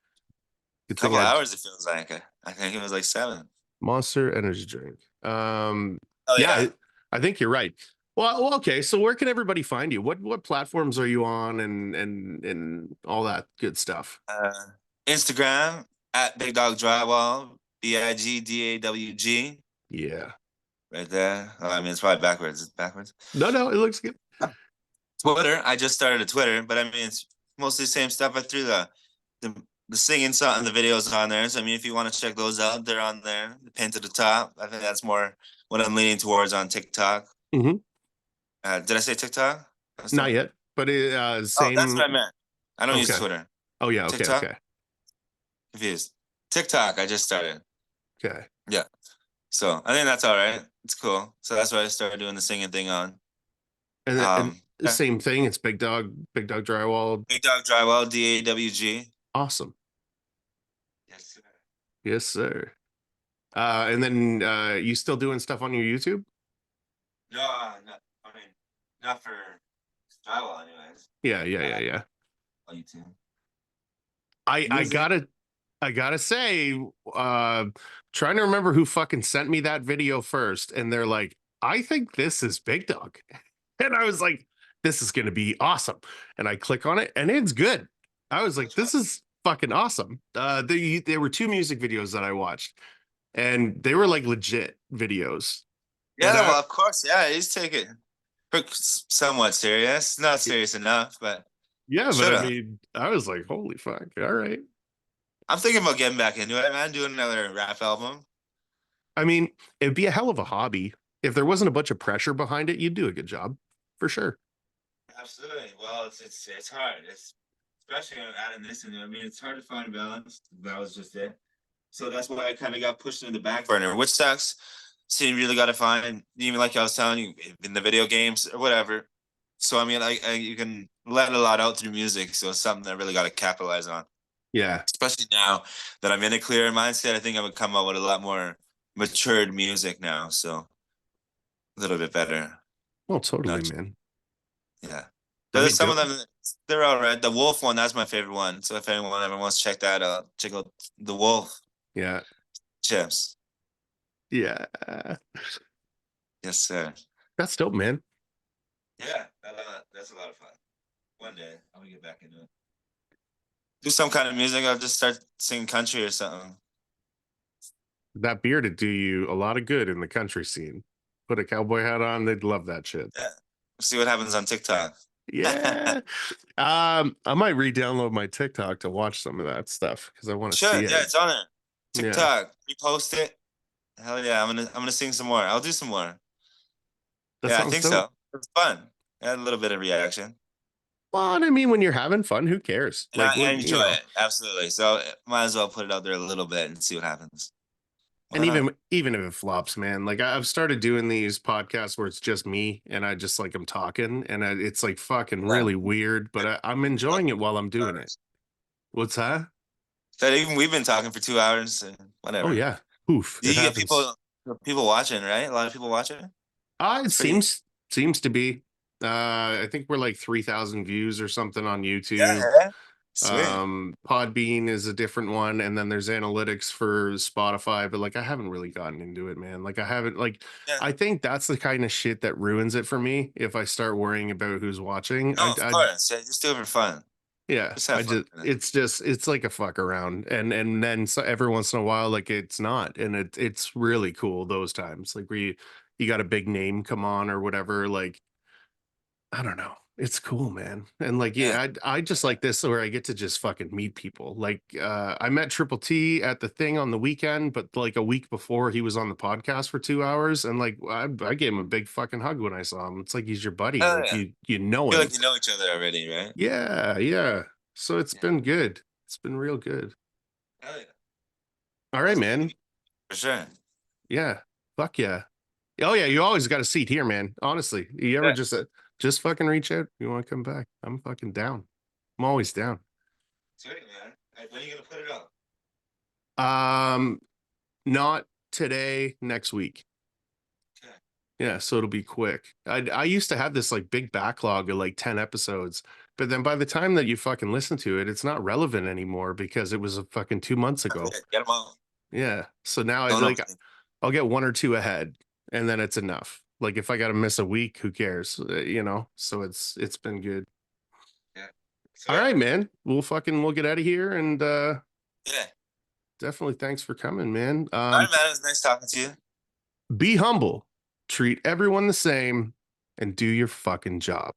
Good thing couple I hours it feels like. I think it was like 7. Monster Energy drink. Oh Yeah, yeah. I think you're right. Well, okay. So where can everybody find you? What platforms are you on and all that good stuff? Instagram at Big Dog Drywall, BIGDAWG, Yeah. right there. Oh, I mean, it's probably backwards. It's backwards. No, it looks good. Twitter. I just started a Twitter, but I mean, it's mostly the same stuff. I threw the singing song and the videos on there. So I mean, if you want to check those out, they're on there. The pin to the top. I think that's more what I'm leaning towards on TikTok. Hmm. Did I say TikTok? That's Not the- yet, but Oh, that's what I same. meant. I don't use Okay. Twitter. Oh yeah. Okay. TikTok? Okay. Confused. TikTok, I just started. Okay. Yeah. So I think that's all right. It's cool. So that's why I started doing the singing thing on. And the Yeah. same thing. It's Big Dog Drywall. Big Dog Drywall, DAWG. Awesome. Yes, sir. Yes, sir. And then you still doing stuff on your YouTube? No, not, I mean, not for drywall, anyways. Yeah. On YouTube. I I Music. gotta I gotta say, trying to remember who fucking sent me that video first, and they're like, I think this is Big Dog. And I was like, this is gonna be awesome. And I click on it, and it's good. I was like, Which one? this is fucking awesome. There were two music videos that I watched, and they were like legit videos. And Yeah, well, of course. Yeah, he's taking somewhat serious. Not serious enough, but yeah, but should I have. mean, I was like, holy fuck. All right. I'm thinking about getting back into it, man. Doing another rap album. I mean, it'd be a hell of a hobby. If there wasn't a bunch of pressure behind it, you'd do a good job for sure. Absolutely. Well, it's hard. It's especially adding this in there. I mean, it's hard to find a balance. That was just it. So that's why I kind of got pushed in the back burner, which sucks. So you really got to find, even like I was telling you, in the video games or whatever. So I mean, you can let a lot out through music. So it's something that I really got to capitalize on, Yeah. especially now that I'm in a clear mindset. I think I would come out with a lot more matured music now. So a little bit better. Well, totally, Not, man. yeah. I There's mean, some of them, they're all right. The Wolf one, that's my favorite one. So if anyone ever wants to check that out, check out the Wolf yeah. chips. Yeah. Yes, sir. That's dope, man. Yeah, that's a lot of fun. One day I'm gonna get back into it. Do some kind of music. I'll just start singing country or something. That beard would do you a lot of good in the country scene. Put a cowboy hat on, they'd love that shit. Yeah. See what happens on TikTok. Yeah. I might re-download my TikTok to watch some of that stuff because I want to Sure. see Yeah, it. it's on it. Yeah. TikTok. Repost it. Hell yeah, I'm gonna sing some more. I'll do some more. That Yeah, I sounds think dope. so. It's fun. Yeah, a little bit of reaction. Well, and I mean, when you're having fun, who cares? And Like I when, enjoy it. Absolutely. So might as well put it out there a little bit and see what happens. and Why not? even if it flops, man, like I've started doing these podcasts where it's just me and I just like I'm talking and it's like fucking Yeah. really weird, but I'm enjoying it while I'm doing it. What's that? So even we've been talking for 2 hours and Oh whatever. yeah. Oof. Do It you get happens. people watching, right? A lot of people watching? It It's pretty seems to be. I think we're like 3,000 views or something on YouTube. yeah. Sweet. Podbean is a different one, and then there's analytics for Spotify, but like I haven't really gotten into it, man. Like I haven't like Yeah. I think that's the kind of shit that ruins it for me if I start worrying about who's watching. No, of course. Yeah, just do it for fun. Yeah, Just have fun. it's like a fuck around, and then so every once in a while like it's not, and it's really cool those times like where you got a big name come on or whatever, like I don't know. It's cool, man. And like, Yeah. yeah, I just like this where I get to just fucking meet people. Like, I met Triple T at the thing on the weekend, but like a week before he was on the podcast for 2 hours. And like, I gave him a big fucking hug when I saw him. It's like, he's your buddy. Oh Like yeah. you know Feel him. like you know each other already, right? Yeah. So it's Yeah. been good. It's been real good. Hell yeah. All right, That's what we man. need for sure. Yeah. Fuck yeah. Oh yeah. You always got a seat here, man. Honestly, you ever Yeah. just fucking reach out? You want to come back? I'm fucking down. I'm always down. Sweet, man. When are you gonna put it up? Um, not today, next week. Okay. Yeah, so it'll be quick. I used to have this like big backlog of like 10 episodes, but then by the time that you fucking listen to it, it's not relevant anymore because it was a fucking 2 months That's ago. it. Get them all. Yeah. So now I No, no. like I'll get one or two ahead and then it's enough. Like if I got to miss a week, who cares? You know? So it's been good. Yeah. All Sweet. right, man. We'll get out of here and Yeah. definitely thanks for coming, man. All right, man. It was nice talking to you. Be humble, treat everyone the same, and do your fucking job.